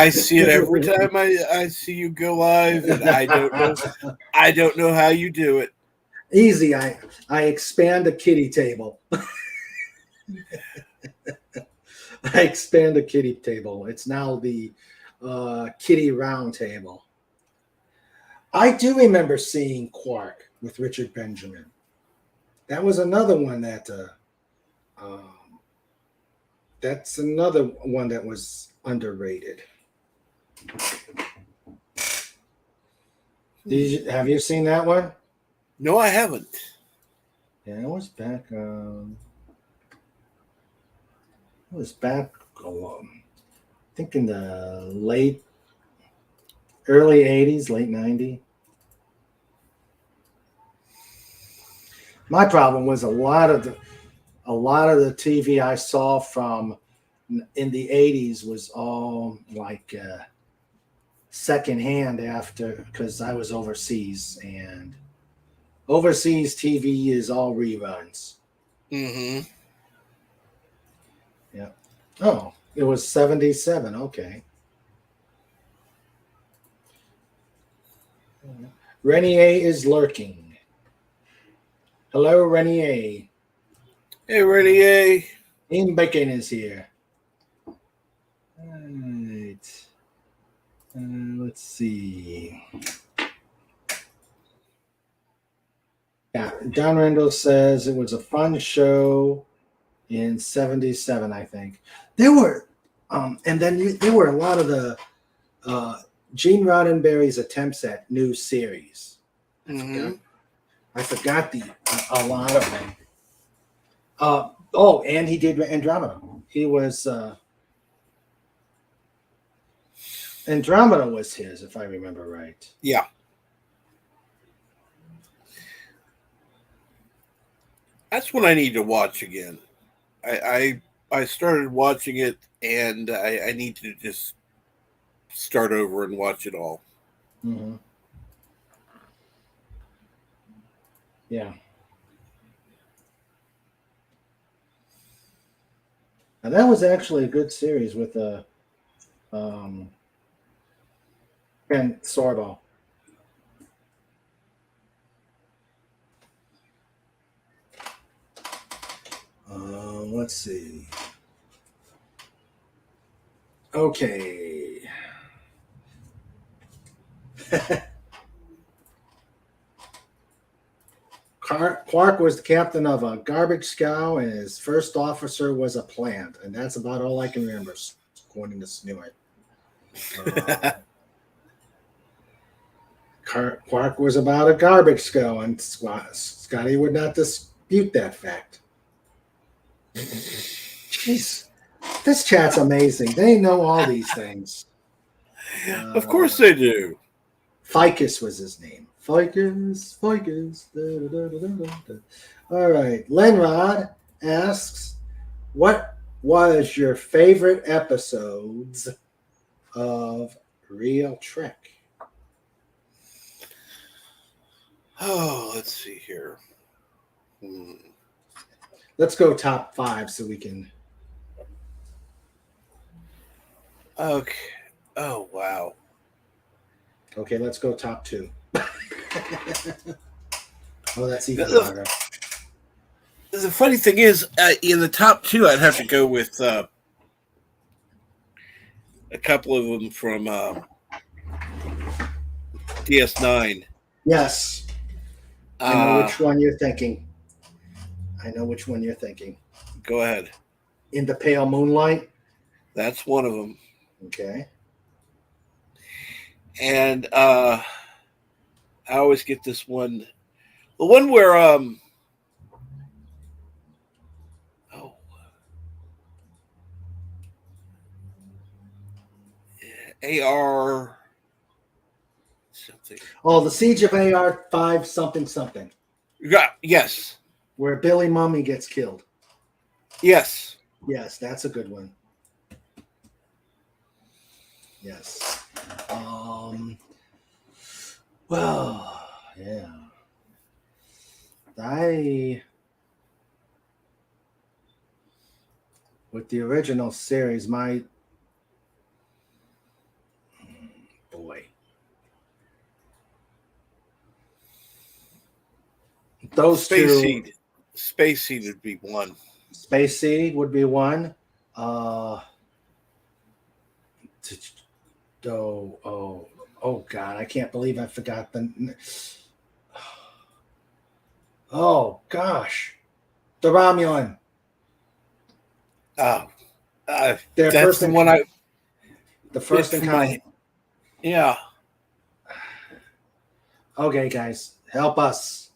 see it every time I see you go live, and I don't know how you do it. Easy. I expand a kitty table. I expand a kitty table. It's now the kitty round table. I do remember seeing Quark with Richard Benjamin. That was another one that that's another one that was underrated. Have you seen that one? No, I haven't. Yeah, it was back. I think in the early 80s, late 90s. My problem was a lot of the TV I saw from in the 80s was all like secondhand because I was overseas, and overseas TV is all reruns. Mm-hmm. Yeah. Oh, it was 77. Okay. Renier is lurking. Hello, Renier. Hey, Renier. Ian Bacon is here. All right. Let's see. Yeah, Don Randall says it was a fun show in 77, I think. There were, and then there were a lot of the Gene Roddenberry's attempts at new series. I forgot a lot of them. And he did Andromeda. He was Andromeda was his, if I remember right. Yeah. That's what I need to watch again. I started watching it, and I need to just start over and watch it all. Mm-hmm. Yeah. And that was actually a good series with Ken Sorbo. Let's see. Okay. Quark was the captain of a garbage scow, and his first officer was a plant, and that's about all I can remember, according to Snewit. Quark was about a garbage scow, and Scotty would not dispute that fact. Jeez, this chat's amazing. They know all these things. Of course they do. Ficus was his name. Ficus. Da, da, da, da, da, da. All right. Lenrod asks, what was your favorite episodes of Real Trek? Oh, let's see here. Let's go top 5 so we can. Okay. Oh, wow. Okay, let's go top 2. Oh, that's even harder. The funny thing is, in the top 2, I'd have to go with a couple of them from DS9. Yes. I know which one you're thinking. Go ahead. In the Pale Moonlight? That's one of them. Okay. And I always get this one. The one where AR something. Oh, the Siege of AR 5 something. Yeah, yes. Where Billy Mummy gets killed. Yes. Yes, that's a good one. Yes. Well, yeah. With the original series, boy. Those Space two. Seed. Space Seed would be one. Space Seed would be one. Oh God, I can't believe I forgot the. Oh gosh, the Romulan. Oh, Their that's first the one I. The first encounter. Yeah. Okay, guys, help us.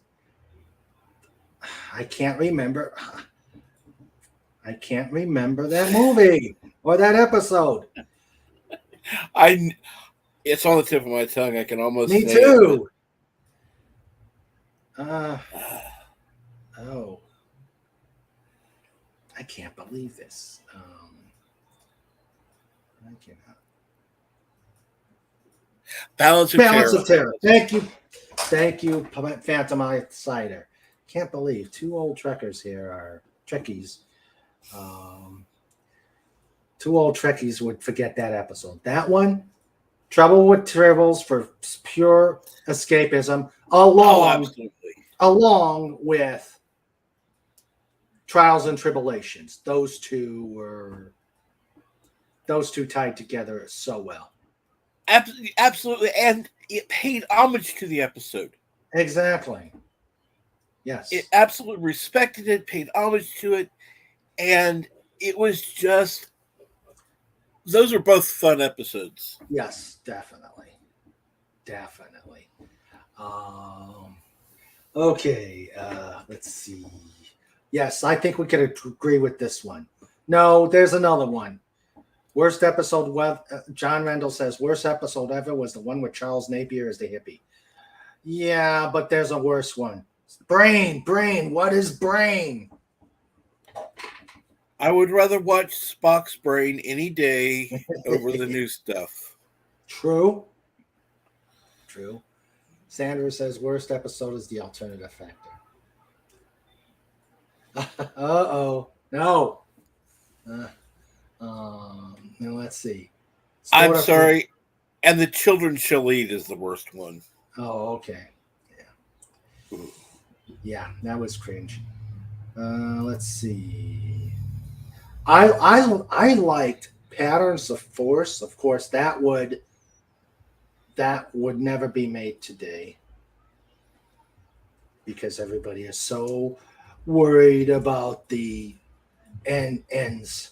I can't remember that movie or that episode. It's on the tip of my tongue. I can almost. Me say too. I can't believe this. I cannot. Balance of Terror. Thank you, Phantom Cider. Can't believe 2 old Trekkers here are Trekkies. 2 old Trekkies would forget that episode. That one, Trouble with Tribbles for pure escapism, along with Trials and Tribulations. Those two tied together so well. Absolutely, and it paid homage to the episode. Exactly. Yes. It absolutely respected it, paid homage to it, and it was just. Those are both fun episodes. Yes, definitely. Okay, let's see. Yes, I think we could agree with this one. No, there's another one. Worst episode, John Rendell says, worst episode ever was the one with Charles Napier as the hippie. Yeah, but there's a worse one. Brain, what is Brain? I would rather watch Spock's Brain any day over the new stuff. True. Sandra says worst episode is the alternative factor. Uh-oh. No. Now let's see. I'm sorry. And The Children Shall Lead is the worst one. Oh, okay. Yeah, that was cringe. Let's see. I liked Patterns of Force. Of course, that would that would never be made today because everybody is so worried about the ends.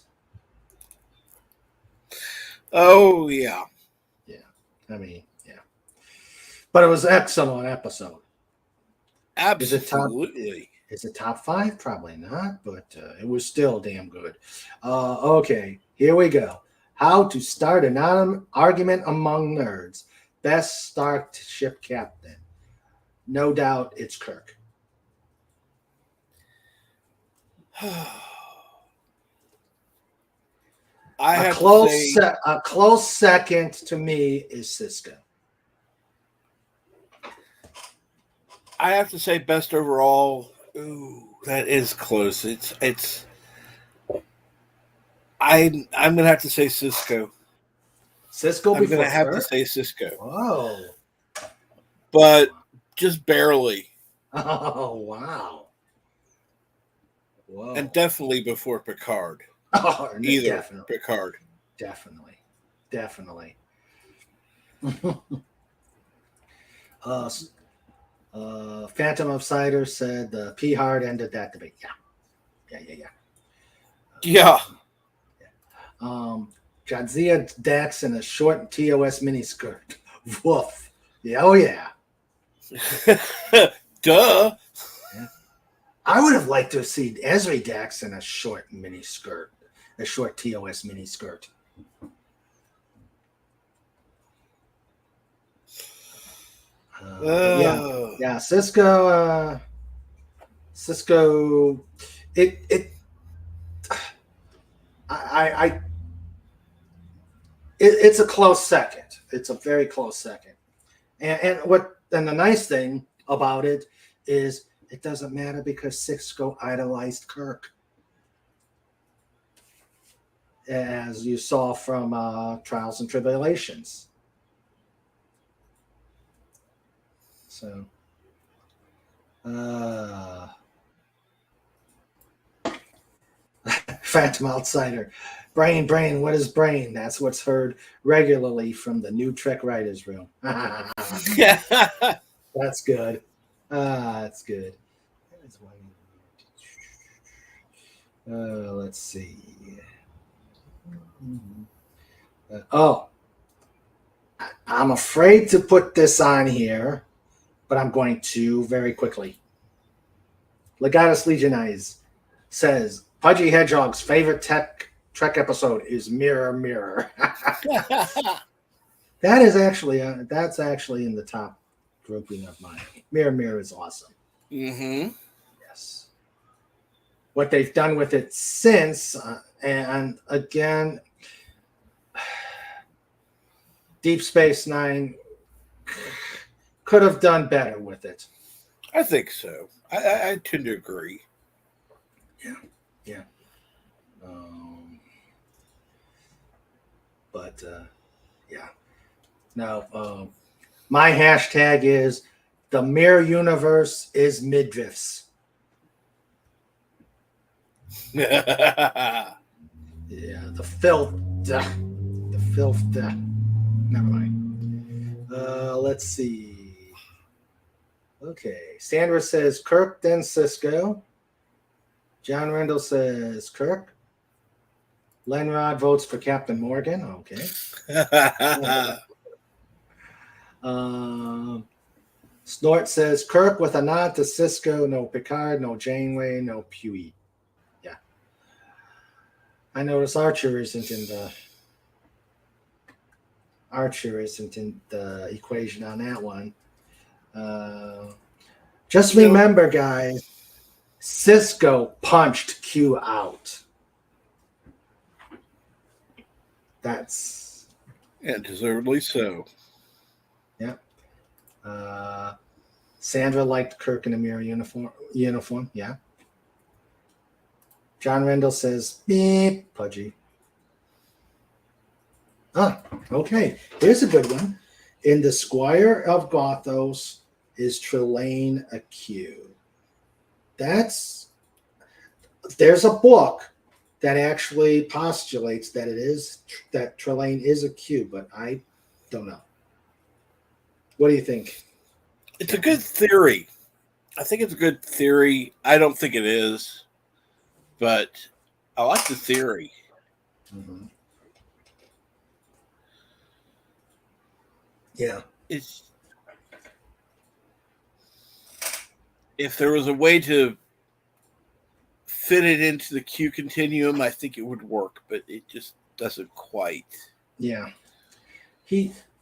Oh yeah. Yeah, I mean, yeah. But it was an excellent episode. Absolutely. Is it top 5? Probably not, but it was still damn good. Okay, here we go. How to start an argument among nerds. Best starship captain. No doubt it's Kirk. I have to say, A close second to me is Cisco. I have to say best overall. Ooh, that is close. It's. I'm gonna have to say Cisco. Cisco I'm before gonna have to Kirk? say Cisco, Oh. but just barely, Oh, wow. Whoa. and definitely before Picard. Oh, Either definitely. Picard. Definitely. Phantom of Cider said P Hard ended that debate. Yeah. Yeah. Jadzia Dax in a short TOS miniskirt. Woof. Yeah, oh yeah. Duh. Yeah. I would have liked to have seen Ezri Dax in a short miniskirt, a short TOS miniskirt. Yeah. Cisco. It's a close second. It's a very close second. And the nice thing about it is it doesn't matter because Cisco idolized Kirk, as you saw from Trials and Tribulations. So, Phantom Outsider. Brain, what is brain? That's what's heard regularly from the new Trek writers' room. That's good. That's good. Let's see. I'm afraid to put this on here, but I'm going to very quickly. Legatus Legionize says Pudgy Hedgehog's favorite Trek episode is Mirror Mirror. That's actually in the top grouping of mine. Mirror Mirror is awesome. Mm-hmm. Yes. What they've done with it since, and again, Deep Space Nine could have done better with it. I think so. I tend to agree. Yeah. Yeah. Now, my hashtag is the mirror universe is midriffs. Yeah. The filth. Never mind. Let's see. Okay. Sandra says Kirk, then Cisco. John Rendell says Kirk. Lenrod votes for Captain Morgan. Okay. Snort says Kirk with a nod to Cisco. No Picard, no Janeway, no Pewee. Yeah. I notice Archer isn't in the equation on that one. Just remember, guys, Cisco punched Q out. That's and deservedly so. Yeah. Sandra liked Kirk in a mirror uniform. Yeah. John Rendell says beep, Pudgy. Okay. Here's a good one. In the Squire of Gothos is Trelane a Q. There's a book that actually postulates that Trelane is a Q, but I don't know. What do you think? It's a good theory. I think it's a good theory. I don't think it is, but I like the theory. Mm-hmm. Yeah. If there was a way to fit it into the Q continuum, I think it would work, but it just doesn't quite. Yeah.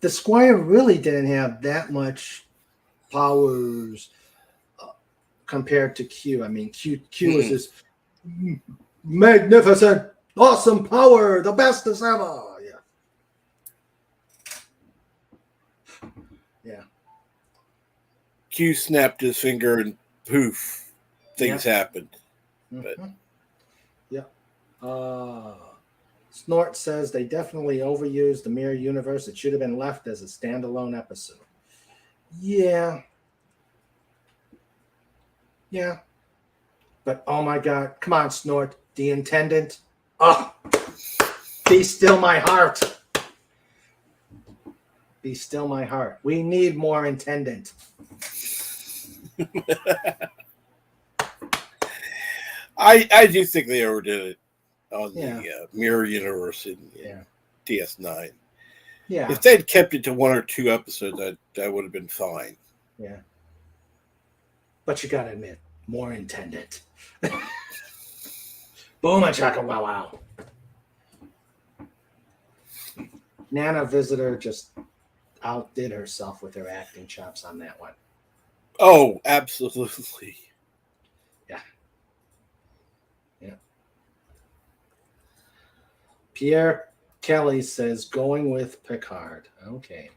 The Squire really didn't have that much powers compared to Q. I mean, Q is this magnificent, awesome power, the best as ever. Yeah. Q snapped his finger and poof, things happened. Mm-hmm. Yeah. Snort says they definitely overused the Mirror Universe. It should have been left as a standalone episode. Yeah. Yeah. But oh my God. Come on, Snort. The Intendant. Oh, be still my heart. Be still my heart. We need more Intendant. I do think they overdid it on the Mirror Universe in DS9. Yeah. If they'd kept it to 1 or 2 episodes, that would have been fine. Yeah. But you gotta admit, more Intendant. Boom and chaka wow wow. Nana Visitor just outdid herself with her acting chops on that one. Oh, absolutely. Yeah. Yeah. Pierre Kelly says going with Picard. Okay.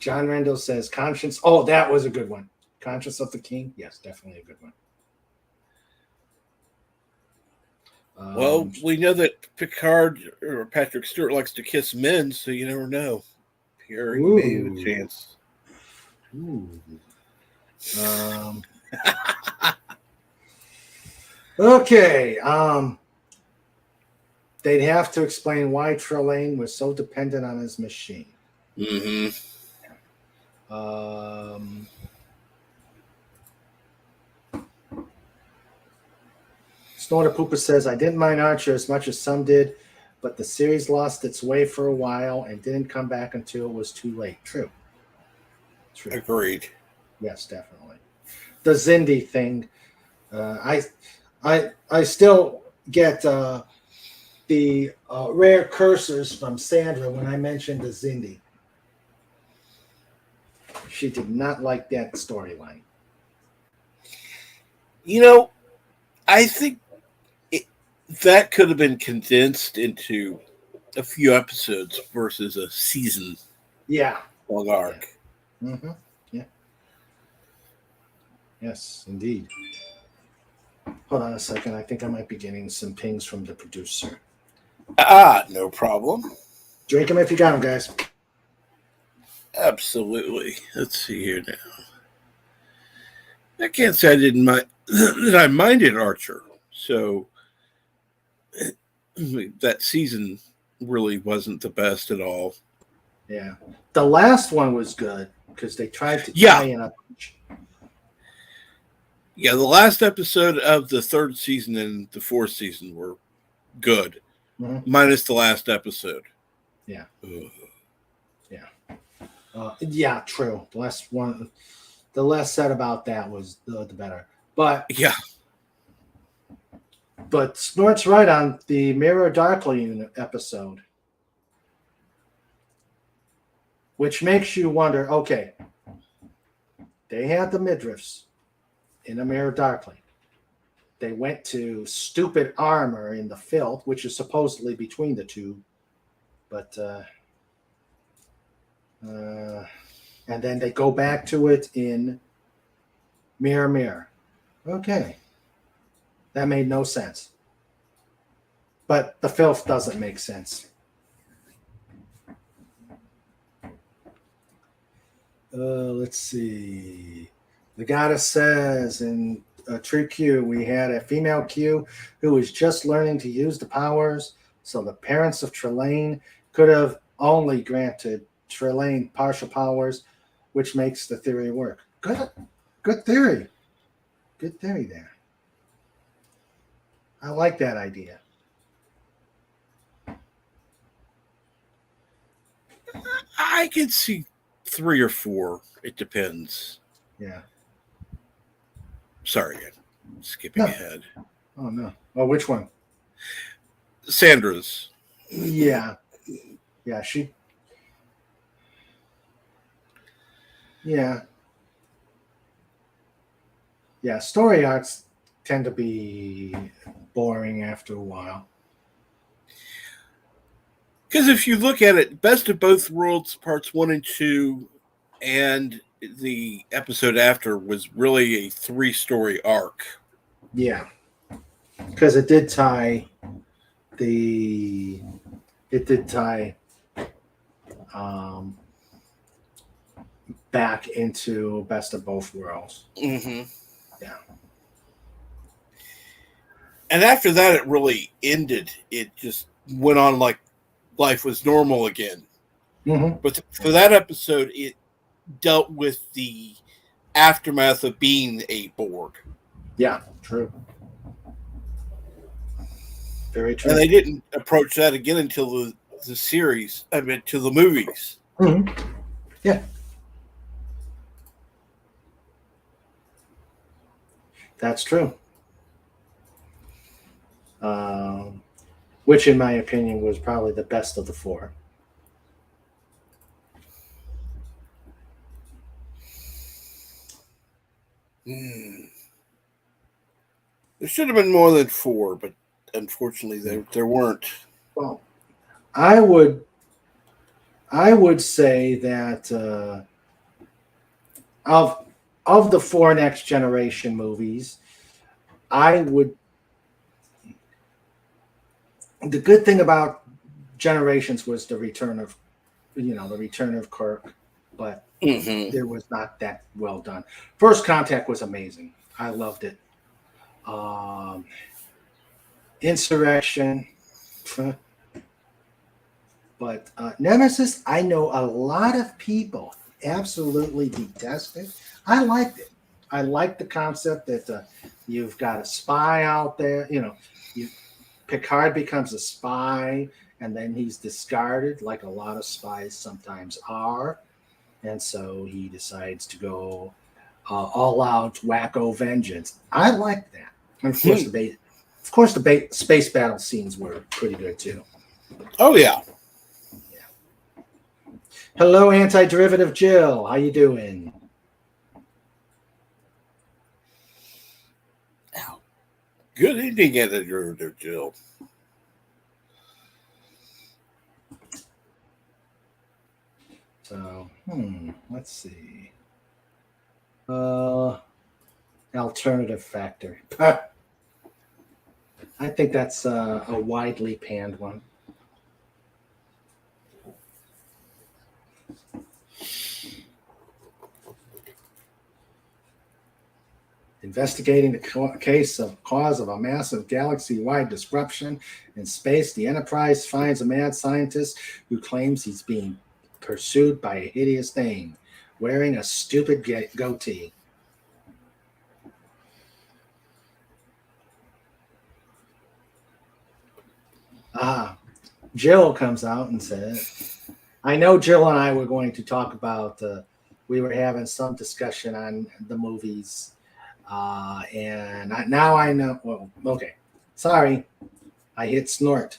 John Randall says Conscience. Oh, that was a good one. Conscience of the King. Yes, definitely a good one. Well, we know that Picard or Patrick Stewart likes to kiss men, so you never know. Pierre may have a chance. Okay. They'd have to explain why Trelane was so dependent on his machine. Mm-hmm. Snorter Pooper says, I didn't mind Archer as much as some did, but the series lost its way for a while and didn't come back until it was too late. True. Agreed. Yes, definitely. The Zindi thing. I still get the rare cursors from Sandra when I mentioned the Zindi. She did not like that storyline. You know, I think that could have been condensed into a few episodes versus a season long arc. Yeah. Mm-hmm. Yeah. Yes, indeed. Hold on a second. I think I might be getting some pings from the producer. No problem. Drink them if you got them, guys. Absolutely. Let's see here now. I can't say I didn't mind that I minded Archer. So that season really wasn't the best at all. Yeah. The last one was good because they tried to tie in a bunch. Yeah, the last episode of the 3rd season and the 4th season were good, minus the last episode. Yeah. Yeah, true. The less said about that was the better. But But Snort's right on the Mirror Darkly episode, which makes you wonder, okay, they had the midriffs in a Mirror Darkly. They went to stupid armor in the filth, which is supposedly between the two. But, and then they go back to it in Mirror Mirror. Okay. That made no sense. But the filth doesn't make sense. Let's see. The goddess says in True Q, we had a female Q who was just learning to use the powers, so the parents of Trelane could have only granted Trelane partial powers, which makes the theory work. Good theory. Good theory there. I like that idea. I could see 3 or 4. It depends. Yeah. Sorry, I'm skipping ahead. Oh, no. Oh, which one? Sandra's. Yeah. Yeah, she... Yeah. Yeah, story arcs tend to be boring after a while. Because if you look at it, Best of Both Worlds Parts 1 and 2 and the episode after was really a 3-story arc. Yeah. Because it did tie back into Best of Both Worlds. Mm-hmm. Yeah. And after that, it really ended. It just went on like life was normal again. Mm-hmm. But for that episode, it dealt with the aftermath of being a Borg. Yeah, true. Very true. And they didn't approach that again until the series, to the movies. Mm-hmm. Yeah. That's true. Which, in my opinion, was probably the best of the 4. There should have been more than 4, but unfortunately, there weren't. Well, I would say that of the 4 Next Generation movies, the good thing about Generations was the return of Kirk, but it was not that well done. First Contact was amazing. I loved it. Insurrection, but Nemesis, I know a lot of people absolutely detest it. I liked it. I liked the concept that you've got a spy out there. Picard becomes a spy, and then he's discarded, like a lot of spies sometimes are, and so he decides to go all out wacko vengeance. I like that. And of course, the space battle scenes were pretty good too. Oh yeah. Hello, Anti-Derivative Jill. How you doing? Good evening, Anti-Derivative Jill. So, let's see. Alternative factor. I think that's a widely panned one. Investigating the cause of a massive galaxy-wide disruption in space, the Enterprise finds a mad scientist who claims he's being pursued by a hideous thing, wearing a stupid goatee. Jill comes out and says, I know Jill and I were going to talk about, we were having some discussion on the movies. Now I know. Well, okay. Sorry, I hit snort.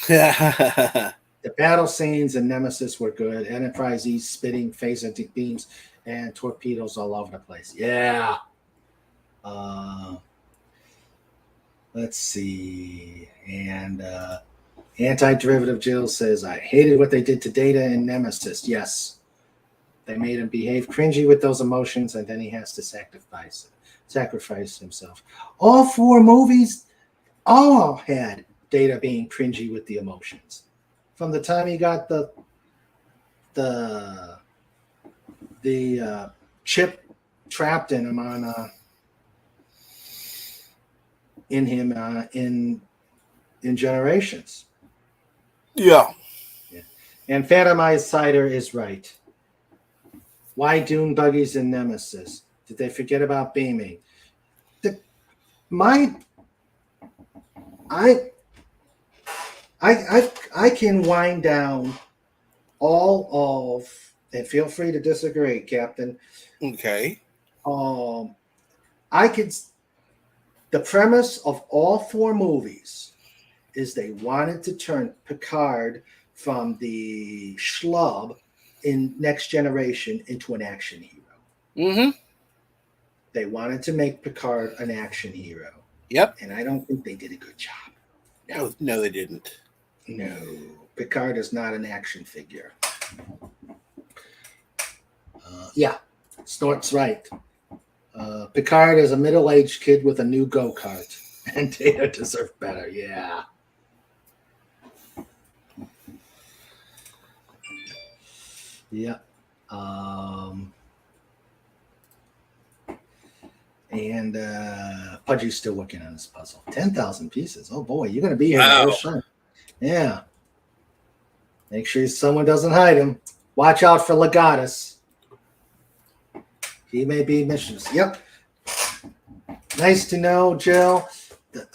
The battle scenes in Nemesis were good. Enterprise East spitting phaser beams and torpedoes all over the place. Yeah. Let's see. And Anti-Derivative Jill says, I hated what they did to Data in Nemesis. Yes. They made him behave cringy with those emotions, and then he has to sacrifice himself. All 4 movies all had Data being cringy with the emotions. From the time he got the chip trapped in him in Generations. Yeah. And Phantomized Cider is right. Why Dune Buggies and Nemesis? Did they forget about Beaming? I can wind down all of, and feel free to disagree, Captain. Okay. I could. The premise of all four movies is they wanted to turn Picard from the schlub in Next Generation into an action hero. Mm-hmm. They wanted to make Picard an action hero. Yep. And I don't think they did a good job. No, they didn't. No. Picard is not an action figure. Yeah, Snort's right. Picard is a middle-aged kid with a new go-kart. And Data deserved better, yeah. Yeah. And Pudgy's still working on this puzzle. 10,000 pieces. Oh boy, you're going to be here the whole show. Yeah. Make sure someone doesn't hide him. Watch out for Legatus. He may be mischievous. Yep. Nice to know, Jill.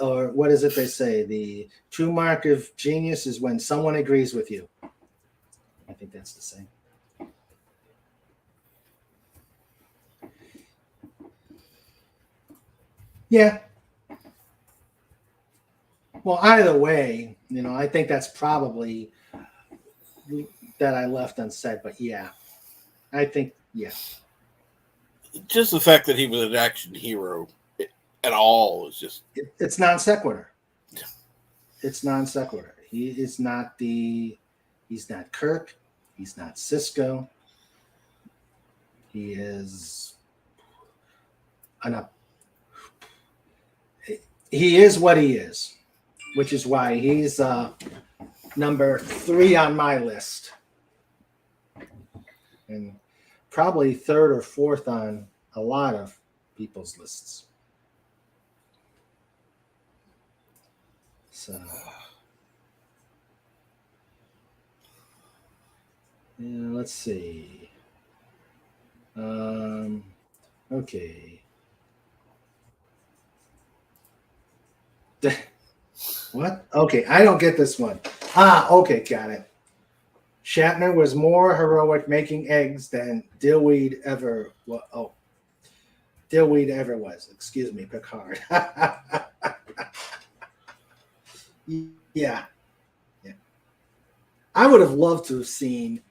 Or what is it they say? The true mark of genius is when someone agrees with you. I think that's the same. Yeah. Well, either way, I think that's probably that I left unsaid, but yeah. I think, yeah. Just the fact that he was an action hero at all is just... It's non sequitur. It's non sequitur. He's not Kirk. He's not Cisco. He is he is what he is, which is why he's number 3 on my list. And probably 3rd or 4th on a lot of people's lists. So, yeah, let's see. Okay. What? Okay, I don't get this one. Okay, got it. Shatner was more heroic making eggs than Dillweed ever was. Excuse me, Picard. Yeah. I would have loved to have seen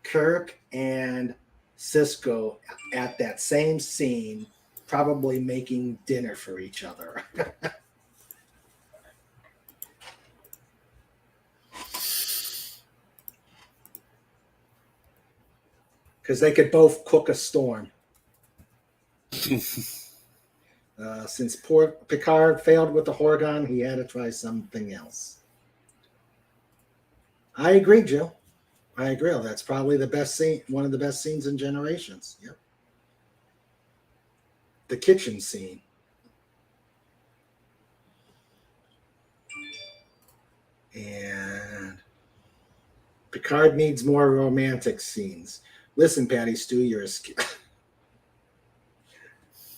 Kirk and Cisco at that same scene, probably making dinner for each other. Because they could both cook a storm. Since poor Picard failed with the Horgon, he had to try something else. I agree, Jill. I agree. That's probably the best scene, one of the best scenes in Generations. Yep. The kitchen scene. And Picard needs more romantic scenes. Listen, Patty Stew,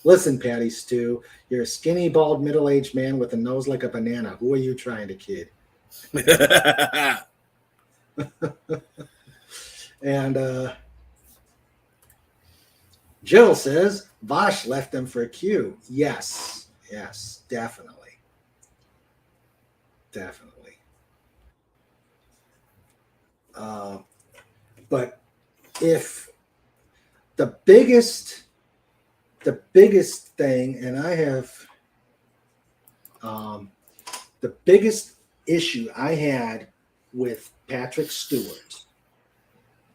Listen, Patty Stew, you're a skinny, bald, middle-aged man with a nose like a banana. Who are you trying to kid? And Jill says, Vosh left them for Q. Yes, definitely. But if the biggest thing, and I have the biggest issue I had with Patrick Stewart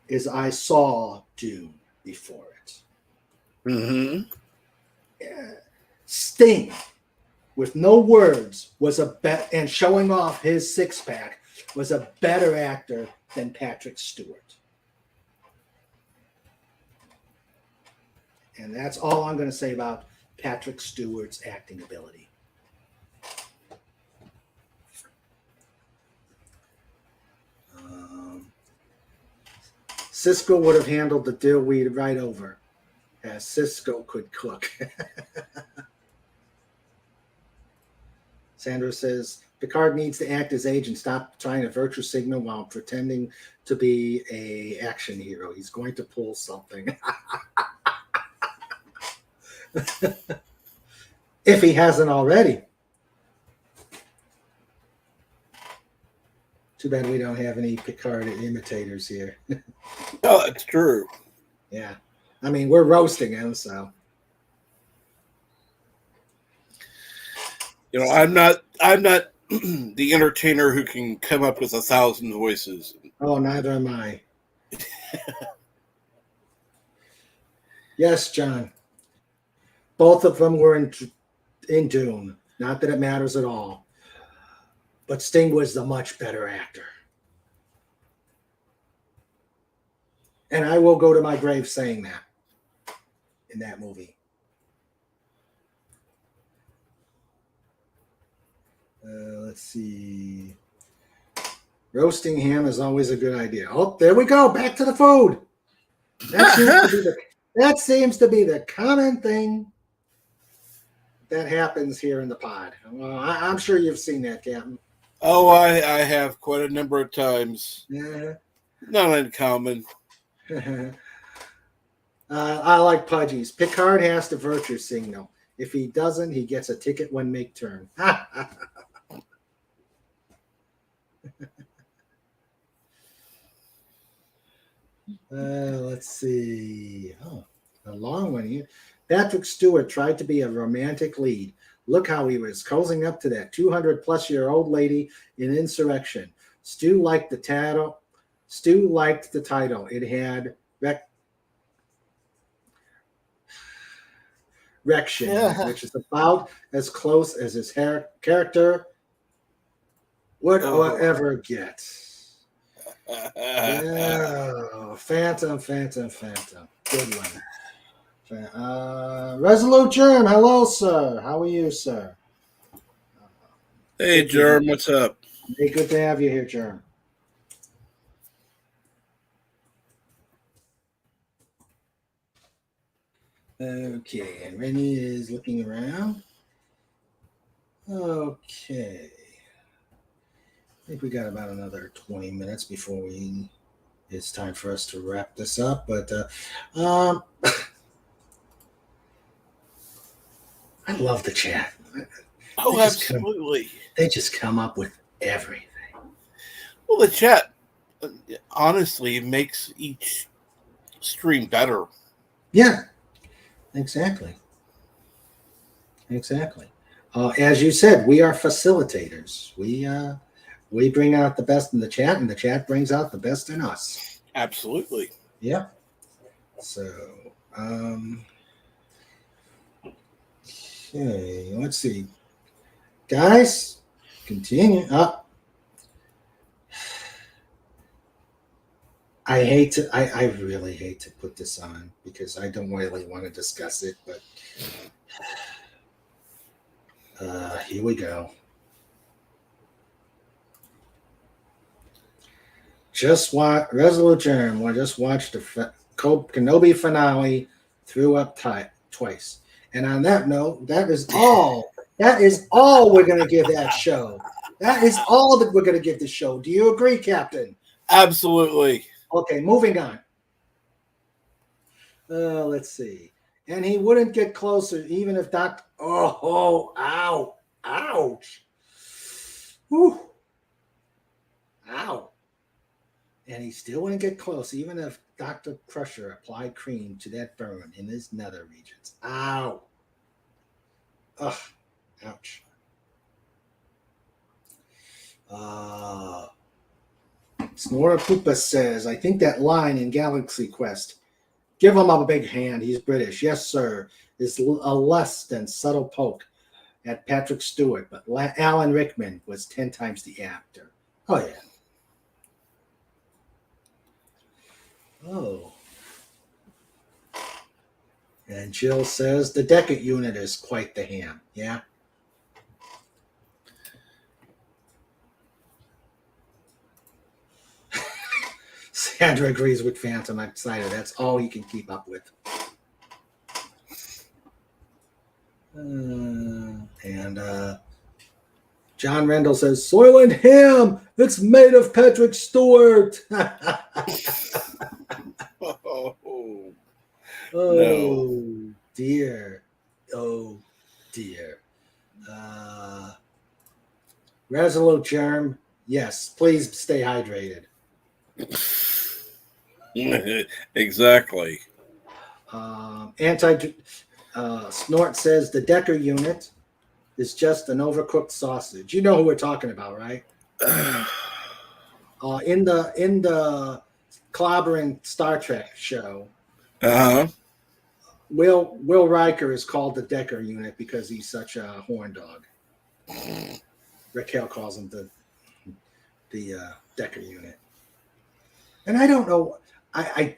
is I saw Dune before it. Mm-hmm. Sting, with no words, was and showing off his six-pack, was a better actor than Patrick Stewart. And that's all I'm going to say about Patrick Stewart's acting ability. Cisco would have handled the dillweed right over, as Cisco could cook. Sandra says, Picard needs to act his age and stop trying to virtue signal while pretending to be a action hero. He's going to pull something. If he hasn't already. Too bad we don't have any Picard imitators here. Oh, that's true. Yeah. I mean, we're roasting him, so. You know, I'm not the entertainer who can come up with 1,000 voices. Oh, neither am I. Yes, John. Both of them were in Dune. Not that it matters at all. But Sting was the much better actor. And I will go to my grave saying that in that movie. Let's see. Roasting ham is always a good idea. Oh, there we go. Back to the food. That seems to be the common thing that happens here in the pod. Well, I'm sure you've seen that, Captain. Oh, I have quite a number of times. Yeah. Not uncommon. I like Pudgies. Picard has to virtue signal. If he doesn't, he gets a ticket when make turn. Let's see. Oh, a long one here. Patrick Stewart tried to be a romantic lead. Look how he was cozying up to that 200-plus-year-old lady in Insurrection. Stu liked the title. It had Rection, which is about as close as his character would ever get. Yeah, Phantom. Good one. Resolute Germ, hello, sir. How are you, sir? Hey, Germ, what's up? Hey, good to have you here, Germ. Okay, and Rennie is looking around. Okay. I think we got about another 20 minutes before it's time for us to wrap this up. But I love the chat. Oh, absolutely. They just come up with everything. Well, the chat, honestly, makes each stream better. Yeah, exactly. As you said, we are facilitators. We bring out the best in the chat, and the chat brings out the best in us. Absolutely. Yeah. So, okay, let's see. Guys, continue up. I really hate to put this on because I don't really want to discuss it, but here we go. Resolute Germ. I just watched the Kenobi finale twice. And on that note, that is all we're going to give that show. That is all that we're going to give the show. Do you agree, Captain? Absolutely. Okay, moving on. Let's see. And he wouldn't get closer even if Dr. Ouch. Whew. Ow. And he still wouldn't get close even if Dr. Crusher applied cream to that burn in his nether regions. Ow. Ugh. Ouch. Snora Poopa says, I think that line in Galaxy Quest, give him a big hand, he's British. Yes, sir, is a less than subtle poke at Patrick Stewart, but Alan Rickman was 10 times the actor. Oh, yeah. Oh. And Jill says, the Decade unit is quite the ham. Yeah. Sandra agrees with Phantom. I'm excited. That's all he can keep up with. And John Randall says, Soylent Ham! It's made of Patrick Stewart! Oh, Oh, dear. Oh, dear. Resolute Germ, yes, please stay hydrated. exactly. Snort says the Decker unit is just an overcooked sausage. You know who we're talking about, right? In the clobbering Star Trek show, Uh-huh. Will Riker is called the Decker unit because he's such a horn dog. Raquel calls him the Decker unit. And I don't know. I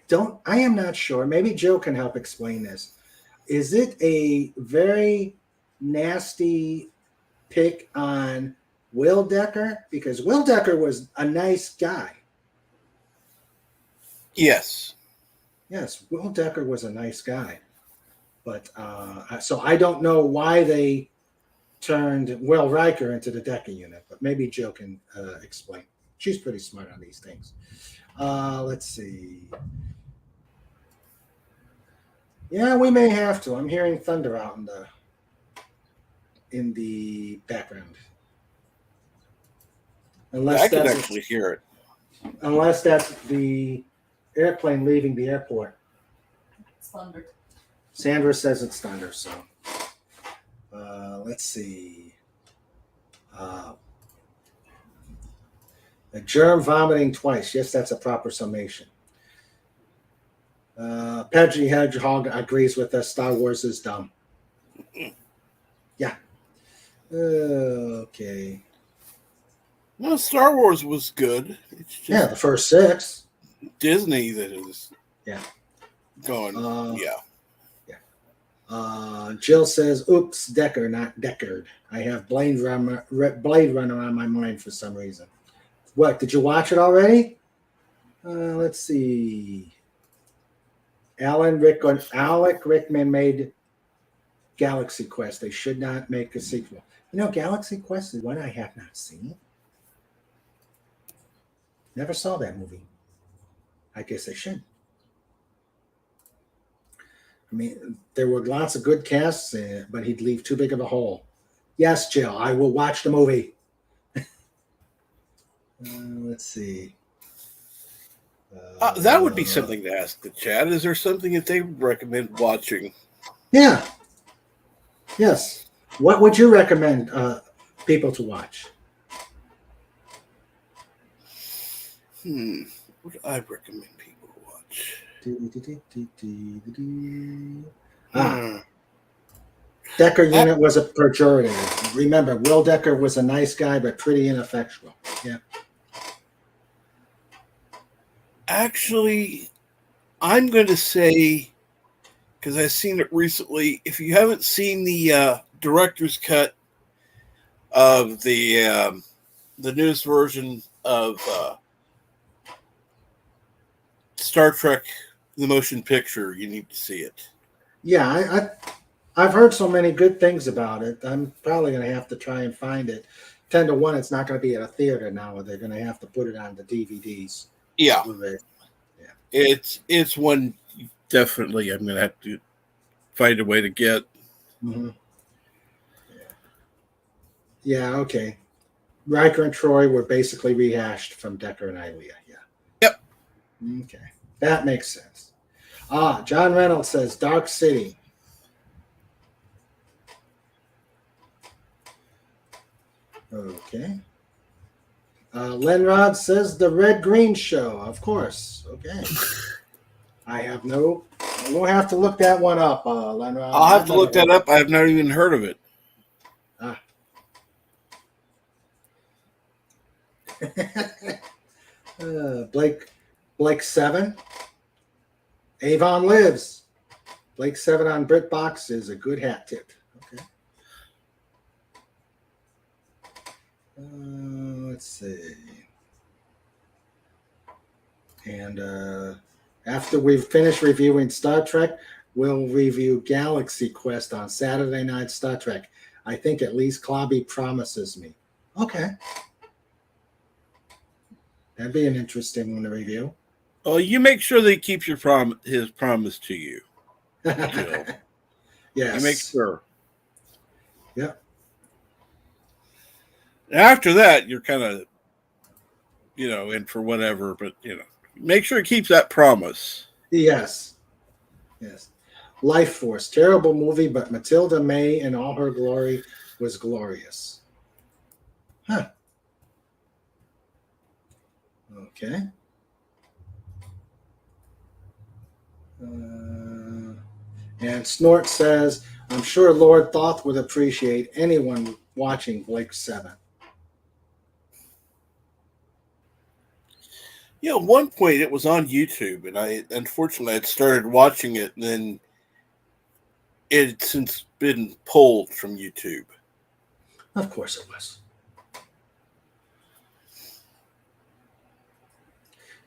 am not sure. Maybe Joe can help explain this. Is it a very nasty pick on Will Decker? Because Will Decker was a nice guy. Yes. Yes, Will Decker was a nice guy. But so I don't know why they turned Will Riker into the Decker unit, but maybe Jill can explain. She's pretty smart on these things. Let's see. Yeah, we may have to. I'm hearing thunder out in the background. I can actually hear it. Unless that's the airplane leaving the airport. It's thunder. Sandra says it's thunder, so let's see. A germ vomiting twice. Yes, that's a proper summation. Pedgy Hedgehog agrees with us. Star Wars is dumb. Yeah. Okay. Well, Star Wars was good. It's just Yeah, the first 6. Disney that is going. Yeah. Jill says, oops, Decker, not Deckard. I have Blade Runner on my mind for some reason. What, did you watch it already? Let's see. Alec Rickman made Galaxy Quest. They should not make a sequel. You know, Galaxy Quest is one I have not seen. Never saw that movie. I guess I should. I mean, there were lots of good casts, but he'd leave too big of a hole. Yes, Jill, I will watch the movie. Let's see. That would be something to ask the chat. Is there something that they recommend watching? Yeah. Yes. What would you recommend people to watch? What would I recommend people to watch? Decker unit was a pejorative. Remember, Will Decker was a nice guy, but pretty ineffectual. Yeah. Actually, I'm going to say, because I've seen it recently, if you haven't seen the director's cut of the newest version of Star Trek, the motion picture, you need to see it. Yeah, I've heard so many good things about it. I'm probably going to have to try and find it. 10 to 1, it's not going to be at a theater now. They're going to have to put it on the DVDs. Yeah. Yeah. It's one definitely I'm going to have to find a way to get. Mm-hmm. Yeah, okay. Riker and Troy were basically rehashed from Decker and Ilea. Yeah. Yep. Okay. That makes sense. John Reynolds says Dark City. Okay. Lenrod says the Red Green Show. Of course. Okay. We'll have to look that one up, Lenrod. I'll have to look that up. I have not even heard of it. Blake 7. Avon Lives. Blake 7 on BritBox is a good hat tip. Okay. Let's see. And after we've finished reviewing Star Trek, we'll review Galaxy Quest on Saturday Night Star Trek. I think at least Clobby promises me. Okay. That'd be an interesting one to review. Oh, you make sure that he keeps his promise to you. Jill. Yes. You make sure. Yeah. After that, you're kind of, in for whatever, but, make sure he keeps that promise. Yes. Yes. Life Force, terrible movie, but Matilda May in all her glory was glorious. Huh. Okay. And Snort says, I'm sure Lord Thoth would appreciate anyone watching Blake 7. At one point it was on YouTube, and I unfortunately had started watching it, and then it's since been pulled from YouTube. Of course it was.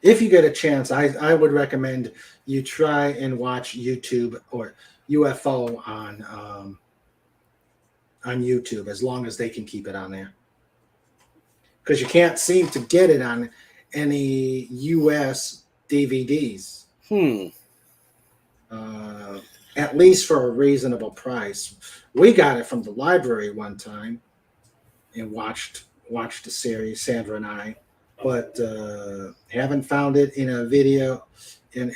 If you get a chance, I would recommend you try and watch YouTube or UFO on YouTube, as long as they can keep it on there. Because you can't seem to get it on any US DVDs. At least for a reasonable price. We got it from the library one time and watched the series, Sandra and I, but haven't found it in a video in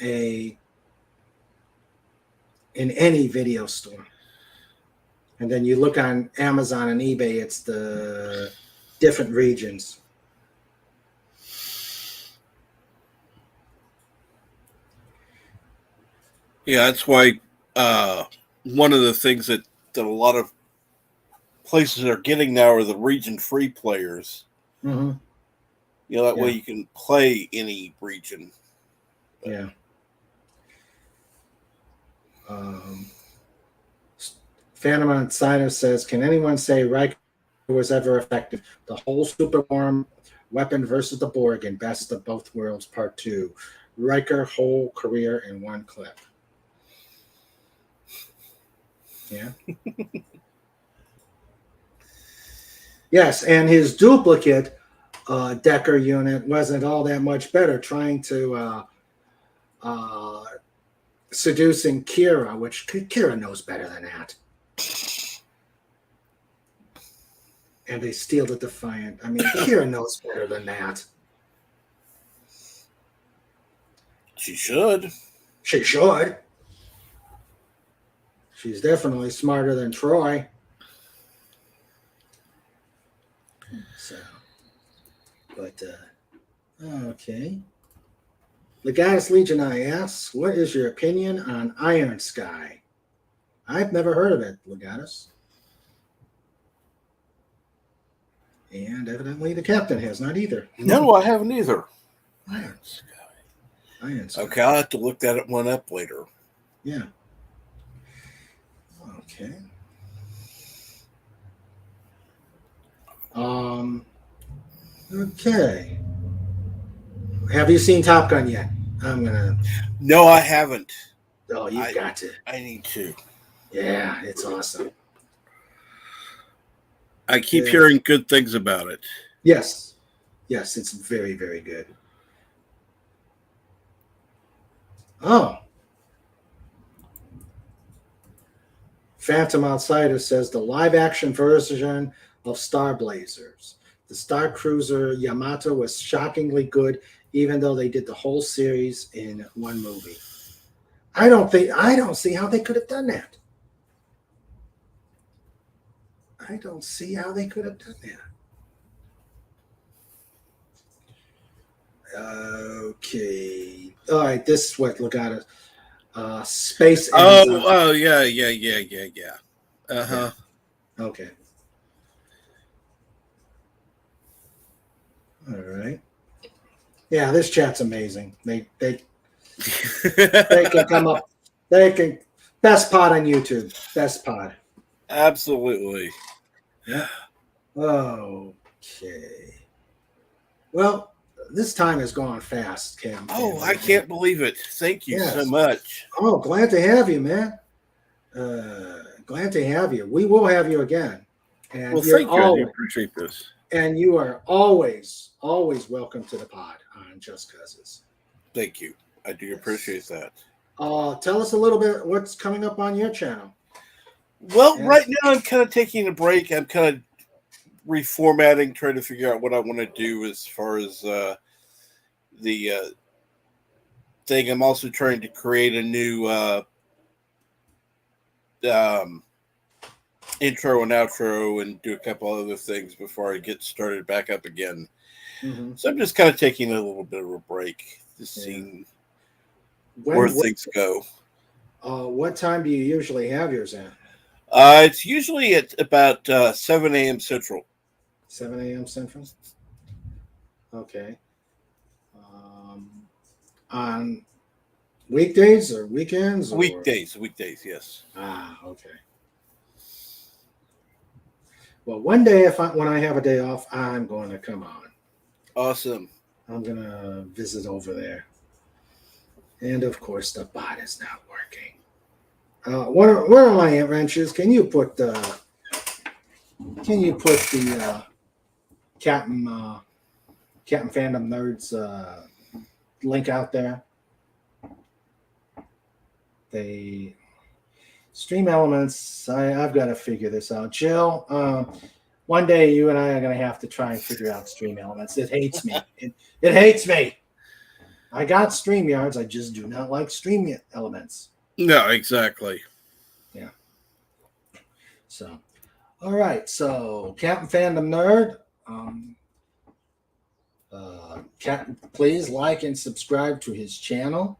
any video store. And then you look on Amazon and eBay, it's the different regions. Yeah, that's why one of the things that a lot of places are getting now are the region-free players. Mm-hmm. That way you can play any region. Yeah. Phantom Insider says, can anyone say Riker was ever effective? The whole superworm weapon versus the Borg in Best of Both Worlds Part 2. Riker whole career in one clip. Yeah. Yes, and his duplicate Decker unit wasn't all that much better, trying to seducing Kira, which Kira knows better than that. And they steal the Defiant. I mean, Kira knows better than that. She should. She should. She's definitely smarter than Troy. So, but, okay. Legatus Legion I asks, what is your opinion on Iron Sky? I've never heard of it, Legatus. And evidently the captain has not either. No, I haven't either. Iron Sky. Iron Sky. Okay, I'll have to look that one up later. Yeah. Okay. Okay. Have you seen Top Gun yet? No, I haven't. Oh, you've got to. I need to. Yeah, it's awesome. I keep hearing good things about it. Yes. Yes, it's very, very good. Oh. Phantom Outsider says the live-action version of Star Blazers. The Star Cruiser Yamato was shockingly good, even though they did the whole series in one movie. I don't see how they could have done that. I don't see how they could have done that. Okay. All right, this is what Legato. Space. Oh, yeah. Uh-huh. Okay. All right. Yeah, this chat's amazing. They can come up. They can best pod on YouTube. Best pod. Absolutely. Yeah. Okay. Well, this time has gone fast, Cam. Oh, I can't believe it. Thank you so Yes. much. Oh, glad to have you, man. Glad to have you. We will have you again. And Well, you're thank you. I do always, appreciate this. and you are always welcome to the pod on Just Causes. Thank you. I do appreciate that. Tell us a little bit what's coming up on your channel. Well, Yes. right now I'm kind of taking a break. I'm kind of reformatting, trying to figure out what I want to do as far as the thing. I'm also trying to create a new intro and outro and do a couple other things before I get started back up again. Mm-hmm. So I'm just kind of taking a little bit of a break to see where things go. What time do you usually have yours at? It's usually at about 7 a.m. Central. 7 a.m. Central? Okay. On weekdays or weekends? Or? Weekdays, yes. Okay. Well, one day when I have a day off, I'm going to come on. Awesome. I'm going to visit over there. And of course, the bot is not working. One of my wrenches, can you put the Captain Fandom Nerds link out there? They Stream Elements. I've got to figure this out. Jill, one day you and I are going to have to try and figure out Stream Elements. It hates me. It hates me. I got StreamYards. I just do not like Stream Elements. No, exactly. Yeah. So, all right. So, Captain Fandom Nerd, please like and subscribe to his channel.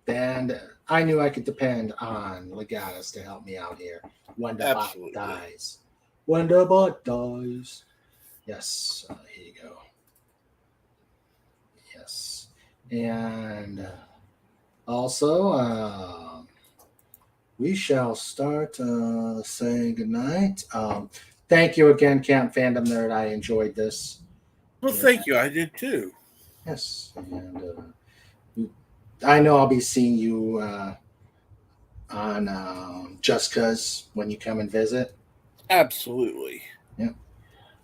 And I knew I could depend on Legatus to help me out here when the bot dies. When the bot dies. Yes. Here you go. Yes. And also, we shall start saying goodnight. Thank you again, Camp Fandom Nerd. I enjoyed this. Well, thank you. I did too. Yes. And I know I'll be seeing you on Just Cause when you come and visit. Absolutely. Yeah.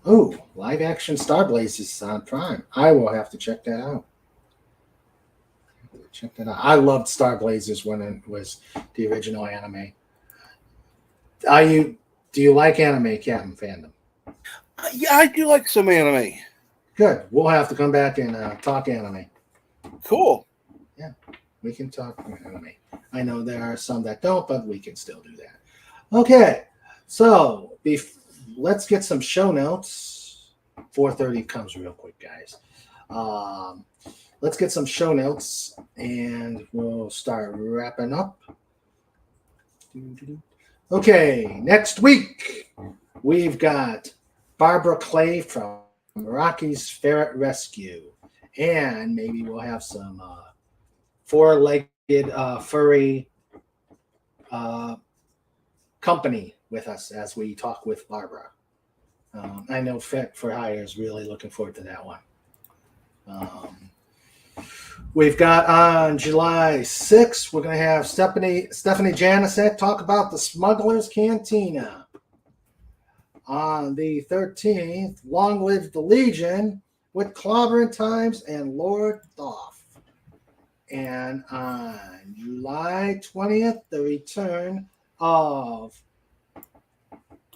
Oh, live action Starblaze is on Prime. I will have to check that out. I loved Starblazers when it was the original anime. Do you like anime, Captain Fandom? Yeah, I do like some anime. Good. We'll have to come back and talk anime. Cool. Yeah, we can talk anime. I know there are some that don't, but we can still do that. Okay, so let's get some show notes. 4:30 comes real quick, guys. Let's get some show notes, and we'll start wrapping up. Okay, next week, we've got Barbara Clay from Rocky's Ferret Rescue, and maybe we'll have some four-legged furry company with us as we talk with Barbara. I know Fet for Hire is really looking forward to that one. We've got on July 6th, we're going to have Stephanie Janicek talk about the Smuggler's Cantina. On the 13th, Long Live the Legion with Clobbering Times and Lord Thoth. And on July 20th, the return of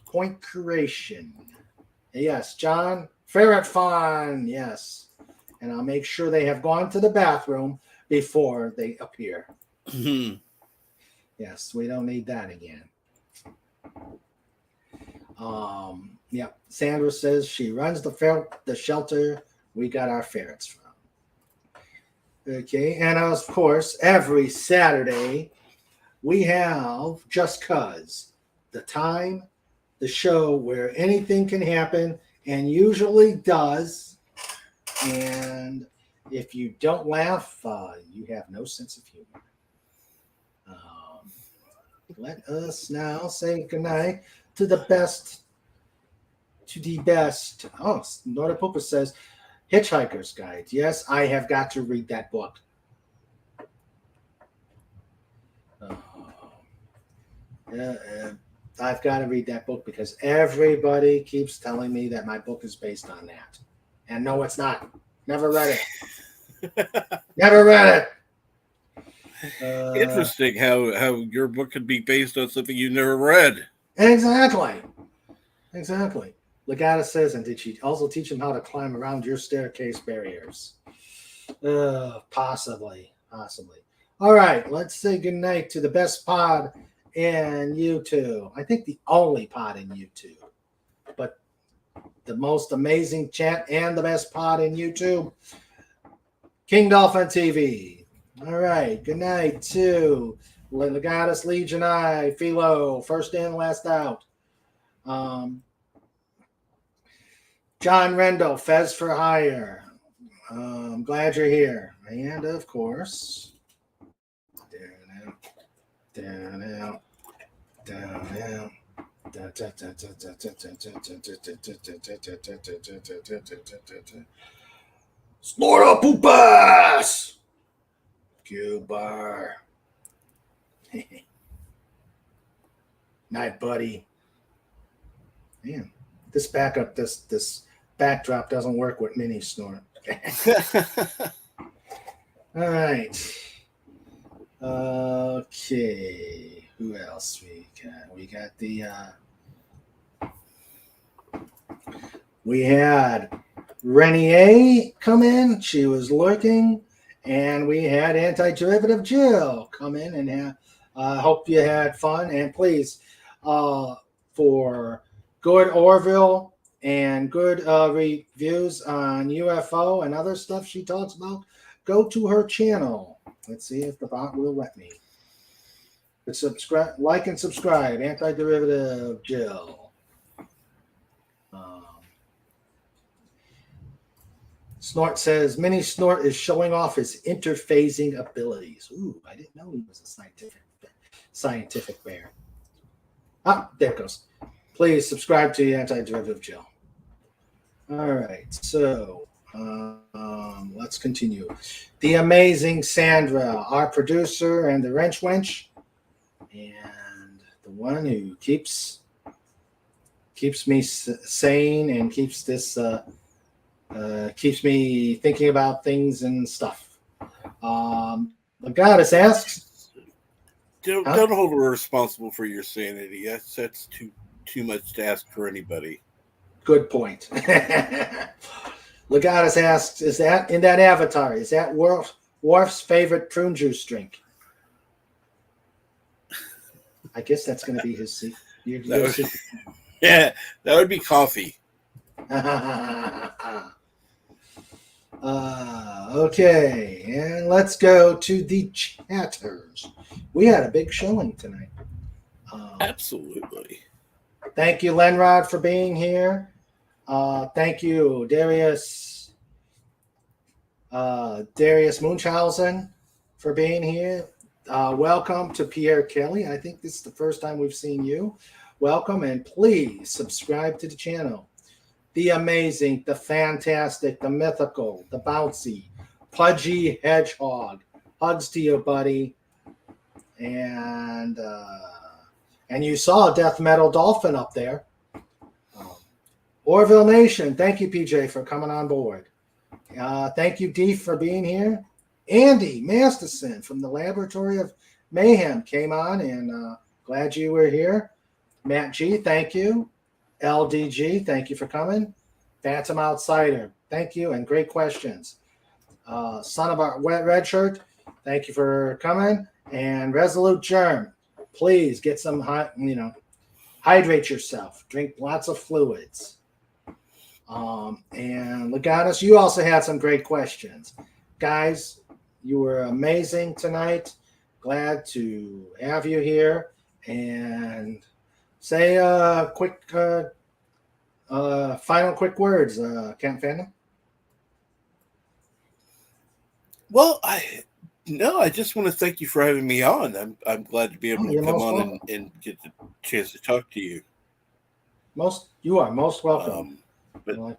Point Creation. Yes, John, Ferret Fawn, yes. And I'll make sure they have gone to the bathroom before they appear. Yes, we don't need that again. Yeah, Sandra says she runs the shelter we got our ferrets from. Okay, and of course, every Saturday we have Just Cause, the time, the show where anything can happen and usually does. And if you don't laugh, you have no sense of humor. Let us now say goodnight to the best. Oh, Nora Popa says Hitchhiker's Guide. Yes, I have got to read that book. I've got to read that book because everybody keeps telling me that my book is based on that. And no, it's not. Never read it. Never read it. Interesting how your book could be based on something you never read. Exactly. Legata says, and did she also teach him how to climb around your staircase barriers? Possibly. All right, let's say goodnight to the best pod in YouTube. I think the only pod in YouTube, but the most amazing chat and the best pod in YouTube, King Dolphin TV. All right, good night to Legatus, Legion I, Philo, first in, last out. John Rendell, Fez for Hire. I'm glad you're here. And of course, down. Snort up, poopas! Q-bar. Night, buddy. Man, this backdrop doesn't work with mini snort. All right. Okay. Who else we got? We got we had Renier come in. She was lurking. And we had Anti-Derivative Jill come in and hope you had fun. And please, for good Orville and good reviews on UFO and other stuff she talks about, go to her channel. Let's see if the bot will let me. But subscribe, like and subscribe. Anti-Derivative Jill. Snort says, Mini Snort is showing off his interphasing abilities. Ooh, I didn't know he was a scientific bear. Ah, there it goes. Please subscribe to Anti-Derivative Jill. All right, so let's continue. The amazing Sandra, our producer and the wrench wench, and the one who keeps me sane and keeps this keeps me thinking about things and stuff. Goddess asks, don't hold her responsible for your sanity. That's too much to ask for anybody. Good point. Legatus asks, is that in that avatar? Is that Worf's favorite prune juice drink? I guess that's going to be his secret. Yeah, that would be coffee. Okay, and let's go to the chatters. We had a big showing tonight. Absolutely. Thank you, Lenrod, for being here. Thank you, Darius Munchausen, for being here. Welcome to Pierre Kelly. I think this is the first time we've seen you. Welcome, and please subscribe to the channel. The amazing, the fantastic, the mythical, the bouncy, Pudgy Hedgehog. Hugs to you, buddy. And you saw a Death Metal Dolphin up there. Orville Nation, thank you, PJ, for coming on board. Thank you, Deef, for being here. Andy Masterson from the Laboratory of Mayhem came on, and glad you were here. Matt G, thank you. LDG, thank you for coming. Phantom Outsider, thank you, and great questions. Son of a Red Shirt, thank you for coming. And Resolute Germ, please get some, hydrate yourself. Drink lots of fluids. And Legatus, you also had some great questions. Guys, you were amazing tonight. Glad to have you here. And say quick, final quick words, Camp Fandom. Well, I just want to thank you for having me on. I'm glad to be able to come on and get the chance to talk to you. You are most welcome. But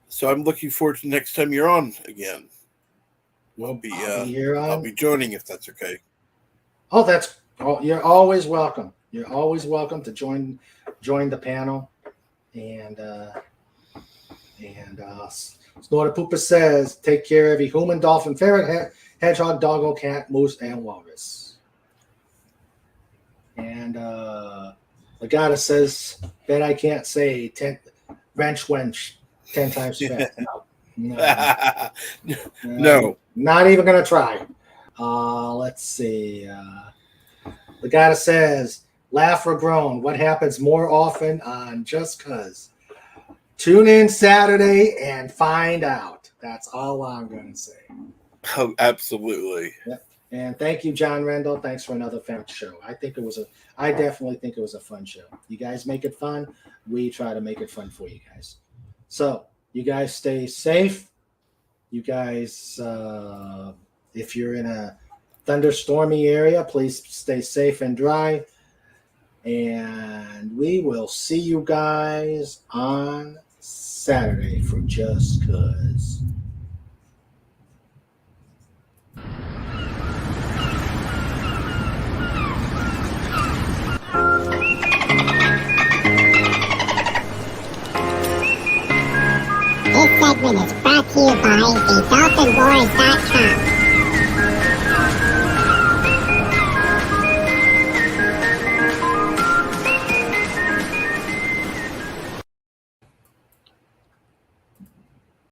So I'm looking forward to next time you're on again. I'll be here on. I'll be joining if that's okay. You're always welcome. You're always welcome to join the panel. And Snorter Pooper says, take care of every human, dolphin, ferret, hedgehog, doggo, cat, moose, and walrus. And Legata says, bet I can't say wrench wench 10 times fast. No. Not even going to try. Let's see. Legata says, laugh or groan. What happens more often on Just Cuz? Tune in Saturday and find out. That's all I'm going to say. Oh, absolutely. Yep. And thank you, John Rendell. Thanks for another fun show. I definitely think it was a fun show. You guys make it fun. We try to make it fun for you guys. So you guys stay safe. You guys, if you're in a thunderstormy area, please stay safe and dry. And we will see you guys on Saturday for Just Cuz. This segment is brought to you by TheDolphinWars.com.